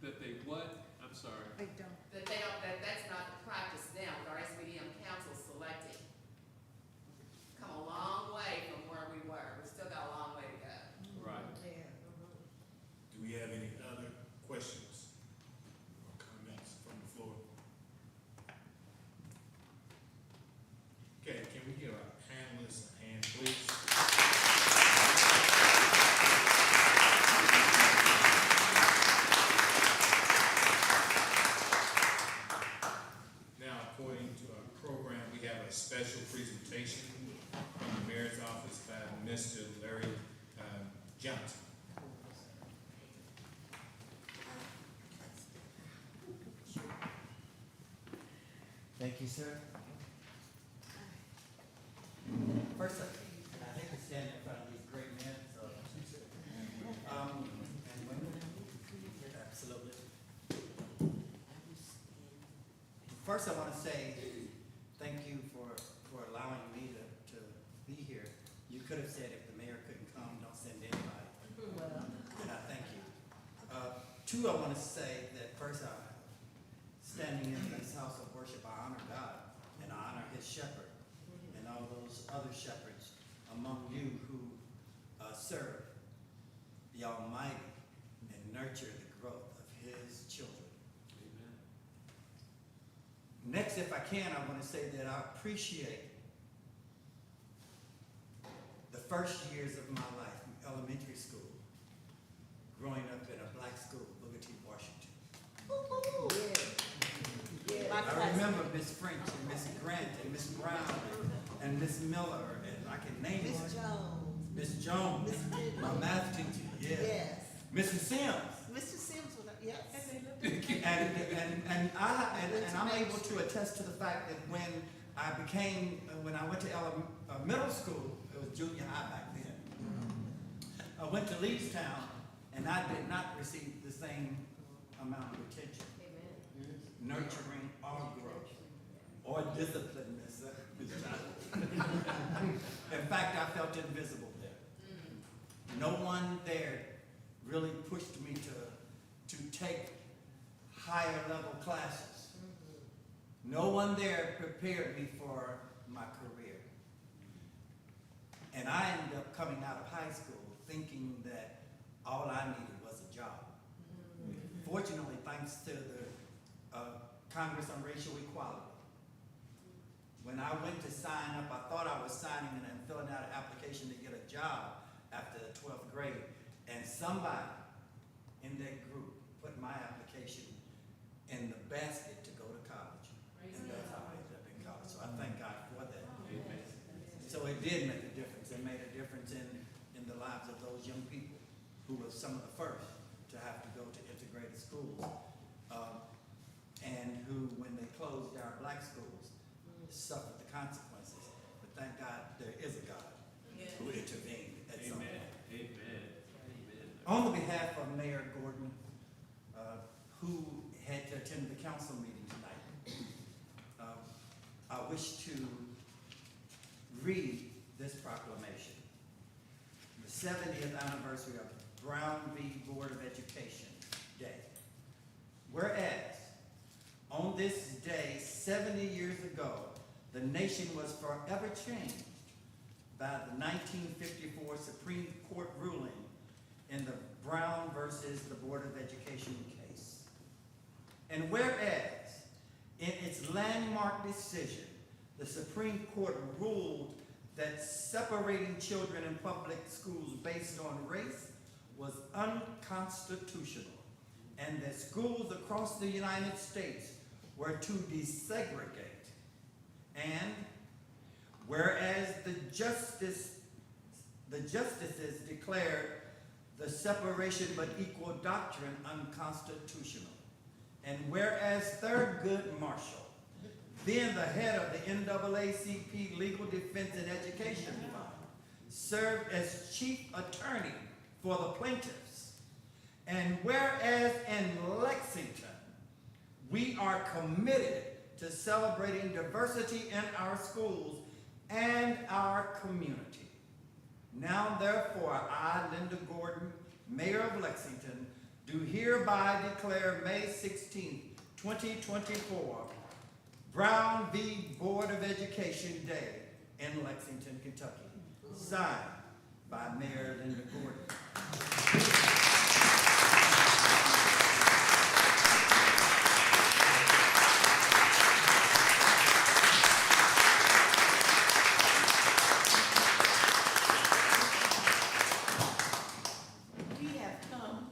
That they what? I'm sorry. I don't. That's not the practice now with our SBDM council selecting. Come a long way from where we were. We've still got a long way to go. Right. Yeah. Do we have any other questions or comments from the floor? Okay, can we give our panelists a hand, please? Now, according to our program, we have a special presentation from the mayor's office by Mr. Larry Johnson. Thank you, sir. First, I hate to stand in front of these great men, so, and women, absolutely. First, I want to say thank you for allowing me to be here. You could have said if the mayor couldn't come, don't send anybody. And I thank you. 2, I want to say that first, standing in this house of worship, I honor God and I honor his shepherd and all those other shepherds among you who serve the Almighty and nurture the growth of his children. Amen. Next, if I can, I want to say that I appreciate the first years of my life, elementary school, growing up in a black school, Booker T. Washington. I remember Miss French and Miss Grant and Miss Brown and Miss Miller, and I can name Miss her. Jones. Miss Jones, Miss Midland. my math teacher, yeah. Yes. Mrs. Sims. Mr. Sims was, yes. And I'm able to attest to the fact that when I went to middle school, it was junior high back then. I went to Leestown, and I did not receive the same amount of attention, nurturing or growth, or discipline, Miss Johnson. In fact, I felt invisible there. No one there really pushed me to take higher level classes. No one there prepared me for my career. And I ended up coming out of high school thinking that all I needed was a job. Fortunately, thanks to the Congress on Racial Equality, when I went to sign up, I thought I was signing in and filling out an application to get a job after the 12th grade, and somebody in that group put my application in the basket to go to college. And that's how I ended up in college. So I thank God for that. Amen. So it did make a difference. It made a difference in the lives of those young people who were some of the first to have to go to integrated schools. And who, when they closed our black schools, suffered the consequences. But thank God there is a God who intervened at some point. Amen. Amen. On the behalf of Mayor Gordon, who had to attend the council meeting tonight, I wish to read this proclamation. The 70th anniversary of Brown v. Board of Education Day. Whereas, on this day, 70 years ago, the nation was forever changed by the 1954 Supreme Court ruling in the Brown versus the Board of Education case. And whereas, in its landmark decision, the Supreme Court ruled that separating children in public schools based on race was unconstitutional, and that schools across the United States were to desegregate. And whereas the justices declared the separation but equal doctrine unconstitutional. And whereas Thurgood Marshall, then the head of the NAACP Legal Defense and Education Fund, served as chief attorney for the plaintiffs. And whereas in Lexington, we are committed to celebrating diversity in our schools and our community. Now, therefore, I, Linda Gordon, Mayor of Lexington, do hereby declare May 16, 2024, Brown v. Board of Education Day in Lexington, Kentucky. Signed by Mayor Linda Gordon. We have come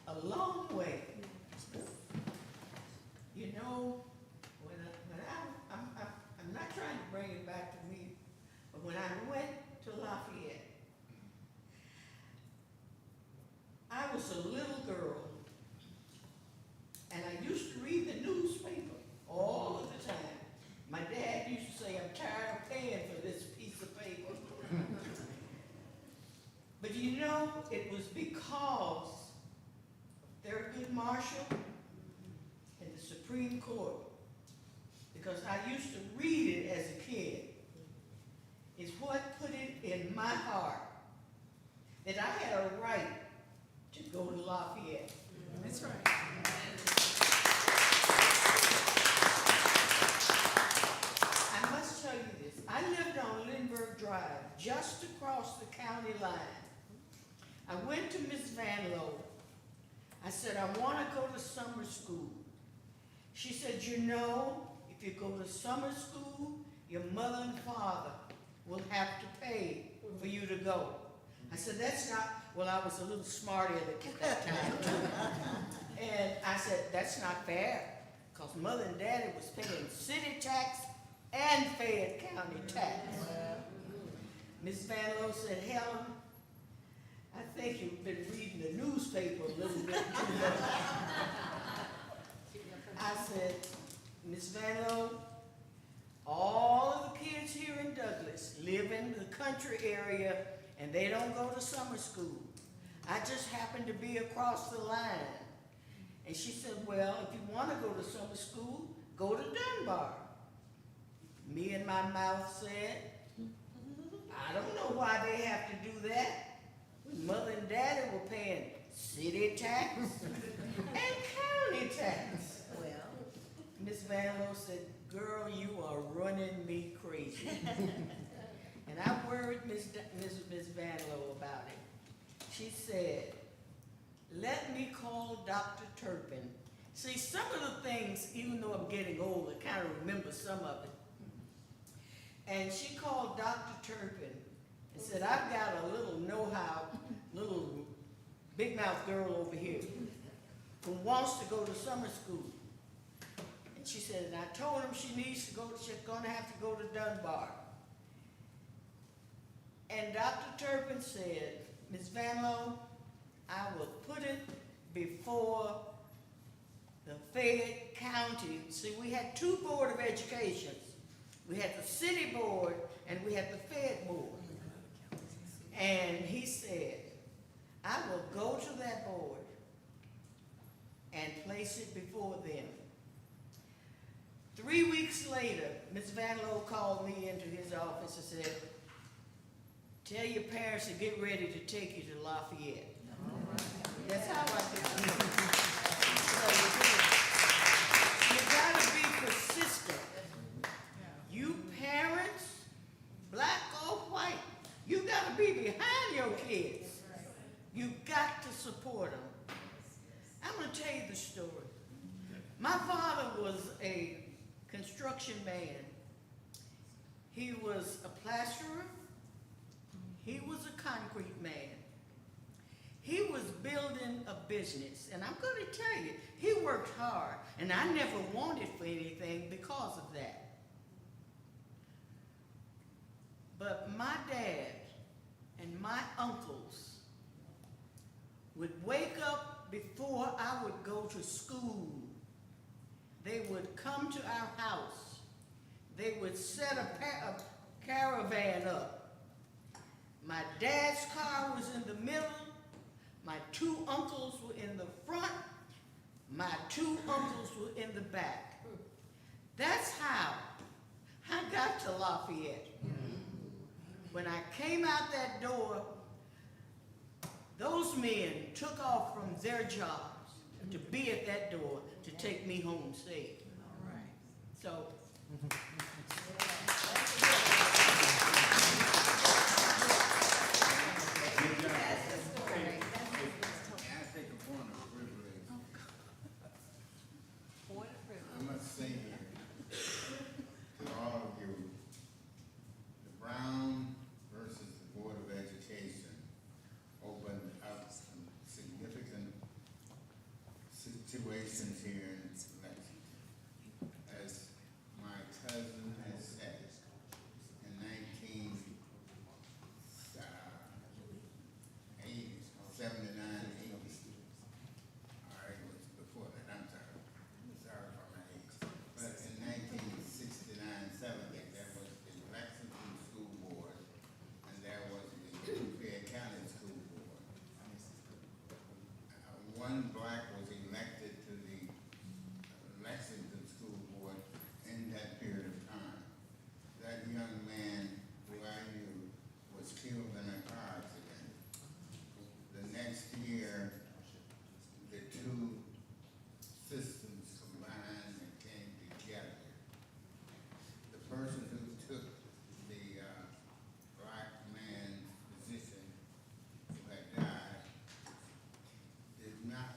a long way. You know, I'm not trying to bring it back to me, but when I went to Lafayette, I was a little girl, and I used to read the newspaper all of the time. My dad used to say, I'm tired of paying for this piece of paper. But you know, it was because of Thurgood Marshall and the Supreme Court, because I used to read it as a kid, is what put it in my heart that I had a right to go to Lafayette. That's right. I must tell you this. I lived on Lindbergh Drive, just across the county line. I went to Miss Van Lowe. I said, I want to go to summer school. She said, you know, if you go to summer school, your mother and father will have to pay for you to go. I said, that's not, well, I was a little smart at that time. And I said, that's not fair, because mother and daddy was paying city tax and Fayette County tax. Miss Van Lowe said, Helen, I think you've been reading the newspaper a little bit too much. I said, Miss Van Lowe, all of the kids here in Douglas live in the country area and they don't go to summer school. I just happen to be across the line. And she said, well, if you want to go to summer school, go to Dunbar. Me and my mouth said, I don't know why they have to do that. Mother and daddy were paying city tax and county tax. Well, Miss Van Lowe said, girl, you are running me crazy. And I worried Miss Van Lowe about it. She said, let me call Dr. Turpin. See, some of the things, even though I'm getting old, I kind of remember some of it. And she called Dr. Turpin and said, I've got a little know-how, little big mouth girl over here who wants to go to summer school. And she said, and I told him she needs to go, she's gonna have to go to Dunbar. And Dr. Turpin said, Ms. Van Lowe, I will put it before the Fayette County. See, we had two Board of Educations. We had the city board and we had the Fayette board. And he said, I will go to that board and place it before them. 3 weeks later, Ms. Van Lowe called me into his office and said, Tell your parents to get ready to take you to Lafayette. That's how I do it. So you gotta be persistent. You parents, black or white, you gotta be behind your kids. You got to support them. I'm gonna tell you the story. My father was a construction man. He was a plasterer. He was a concrete man. He was building a business, and I'm going to tell you, he worked hard, and I never wanted for anything because of that. But my dad and my uncles would wake up before I would go to school. They would come to our house. They would set a caravan up. My dad's car was in the middle. My two uncles were in the front. My two uncles were in the back. That's how I got to Lafayette. When I came out that door, those men took off from their jobs to be at that door to take me home safe. All right. So. I must say here, to all of you, the Brown versus the Board of Education opened up some significant situations here in Lexington. As my cousin has said, in 79, 80, all right, it was before that, I'm sorry for my age. But in 1969, 70, there was the Lexington School Board, and there was the Fayette County School Board. One black was elected to the Lexington School Board in that period of time. That young man who I knew was killed in a car accident. The next year, the two systems combined and came together. The person who took the black man's position who had died did not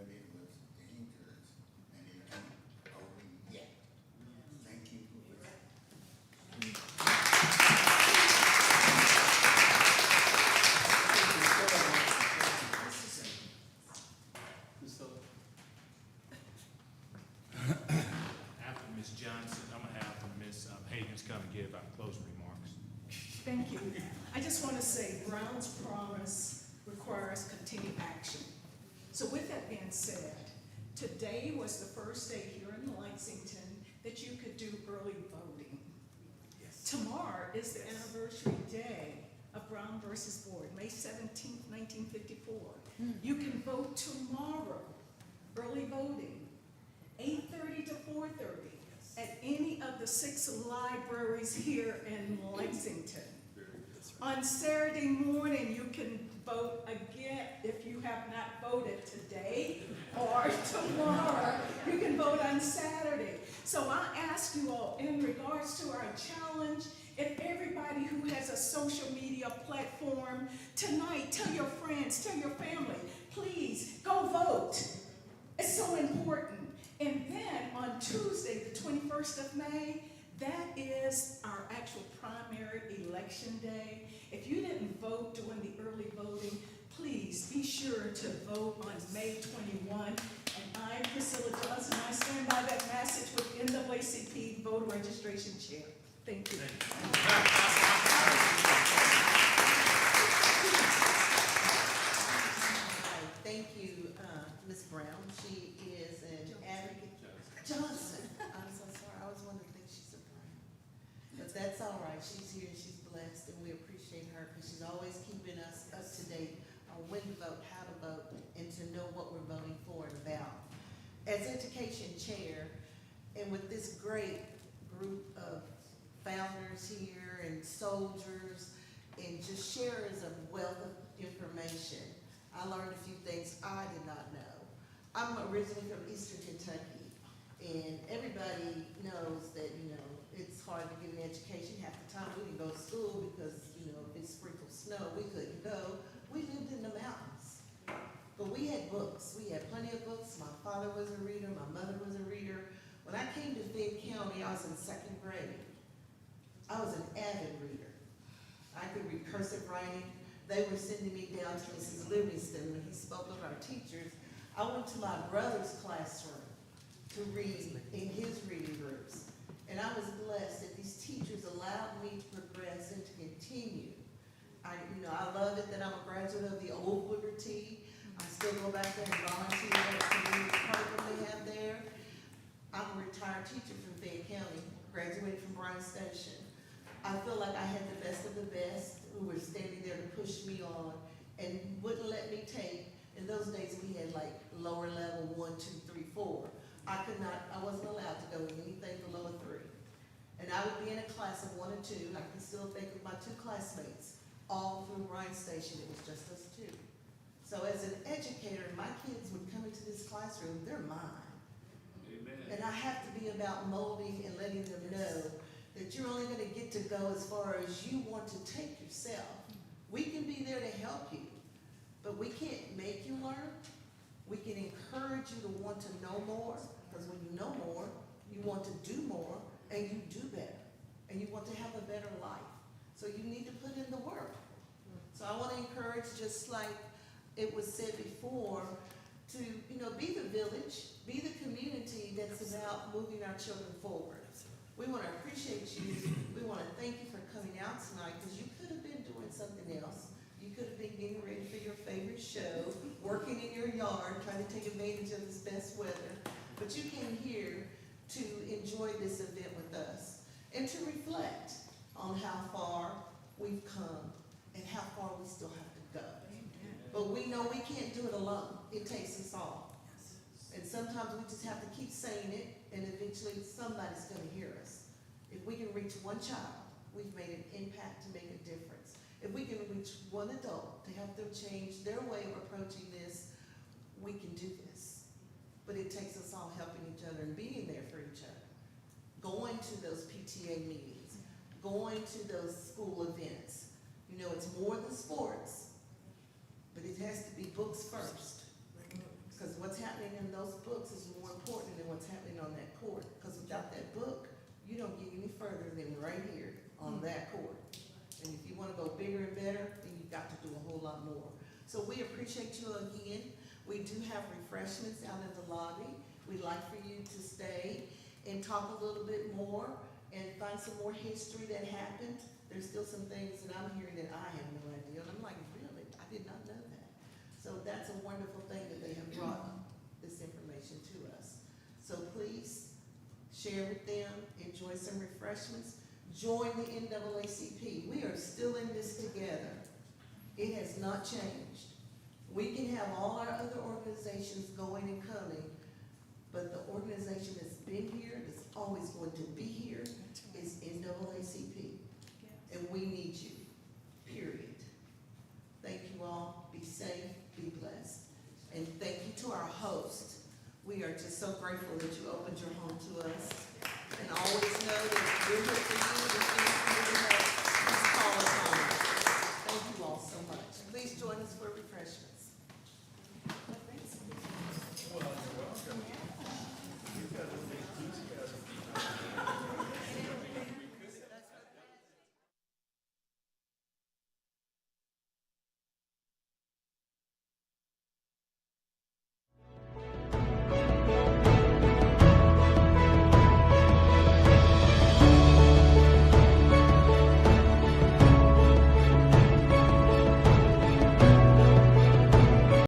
but it was dangerous, and it ain't over yet. Thank you for listening. So, After Ms. Johnson, I'm gonna have Ms. Higgins come and give our closing remarks. Thank you. I just want to say Brown's promise requires continued action. So with that being said, today was the first day here in Lexington that you could do early voting. Tomorrow is the anniversary day of Brown versus Board, May 17th, 1954. You can vote tomorrow, early voting, 8:30 to 4:30 at any of the 6 libraries here in Lexington. On Saturday morning, you can vote again if you have not voted today or tomorrow. You can vote on Saturday. So I ask you all, in regards to our challenge, if everybody who has a social media platform tonight, tell your friends, tell your family, please go vote. It's so important. And then on Tuesday, the 21st of May, that is our actual primary election day. If you didn't vote during the early voting, please be sure to vote on May 21. And I, Priscilla Johnson, I stand by that message with NAACP voter registration chair. Thank you. Thank you, Ms. Brown. She is an advocate. Johnson. I'm so sorry. I always wanted to think she's a Brown. But that's all right. She's here and she's blessed, and we appreciate her because she's always keeping us up to date on when to vote, how to vote, and to know what we're voting for and about. As education chair, and with this great group of founders here and soldiers and just sharers of wealth of information, I learned a few things I did not know. I'm originally from Eastern Kentucky, and everybody knows that, it's hard to get an education. Half the time we didn't go to school because, if it sprinkled snow, we couldn't go. We lived in the mountains. But we had books. We had plenty of books. My father was a reader. My mother was a reader. When I came to Fayette County, I was in 2nd grade. I was an avid reader. I could read cursive writing. They were sending me down to Mrs. Livingston when he spoke of our teachers. I went to my brother's classroom to read in his reading groups. And I was blessed that these teachers allowed me to progress and to continue. I love it that I'm a graduate of the old Liberty. I still go back there and volunteer at the community program they have there. I'm a retired teacher from Fayette County, graduated from Bryan Station. I feel like I had the best of the best who were standing there to push me on and wouldn't let me take. In those days, we had like lower level 1, 2, 3, 4. I wasn't allowed to go in anything below a 3. And I would be in a class of 1 or 2. I can still think of my 2 classmates, all through Bryan Station. It was just us 2. So as an educator, my kids would come into this classroom, they're mine. amen. And I have to be about molding and letting them know that you're only going to get to go as far as you want to take yourself. We can be there to help you, but we can't make you learn. We can encourage you to want to know more, because when you know more, you want to do more, and you do better, and you want to have a better life. So you need to put in the work. So I want to encourage, just like it was said before, to be the village, be the community that's about moving our children forward. We want to appreciate you. We want to thank you for coming out tonight, because you could have been doing something else. You could have been getting ready for your favorite show, working in your yard, trying to take advantage of this best weather. But you came here to enjoy this event with us and to reflect on how far we've come and how far we still have to go. But we know we can't do it alone. It takes us all. And sometimes we just have to keep saying it, and eventually somebody's going to hear us. If we can reach one child, we've made an impact to make a difference. If we can reach one adult to help them change their way of approaching this, we can do this. But it takes us all helping each other and being there for each other. Going to those PTA meetings, going to those school events. It's more than sports, but it has to be books first. Because what's happening right here on that court. And if you wanna go bigger and better, then you've got to do a whole lot more. So we appreciate you again. We do have refreshments out in the lobby. We'd like for you to stay and talk a little bit more and find some more history that happened. There's still some things that I'm hearing that I have no idea, and I'm like, really? I did not know that. So that's a wonderful thing that they have brought this information to us. So please share with them, enjoy some refreshments, join the NAACP. We are still in this together. It has not changed. We can have all our other organizations going and coming, but the organization that's been here, that's always going to be here, is NAACP. And we need you, period. Thank you all. Be safe, be blessed. And thank you to our host. We are just so grateful that you opened your home to us. And always know that we're here for you. If you need help, please call us on. Thank you all so much. Please join us for refreshments.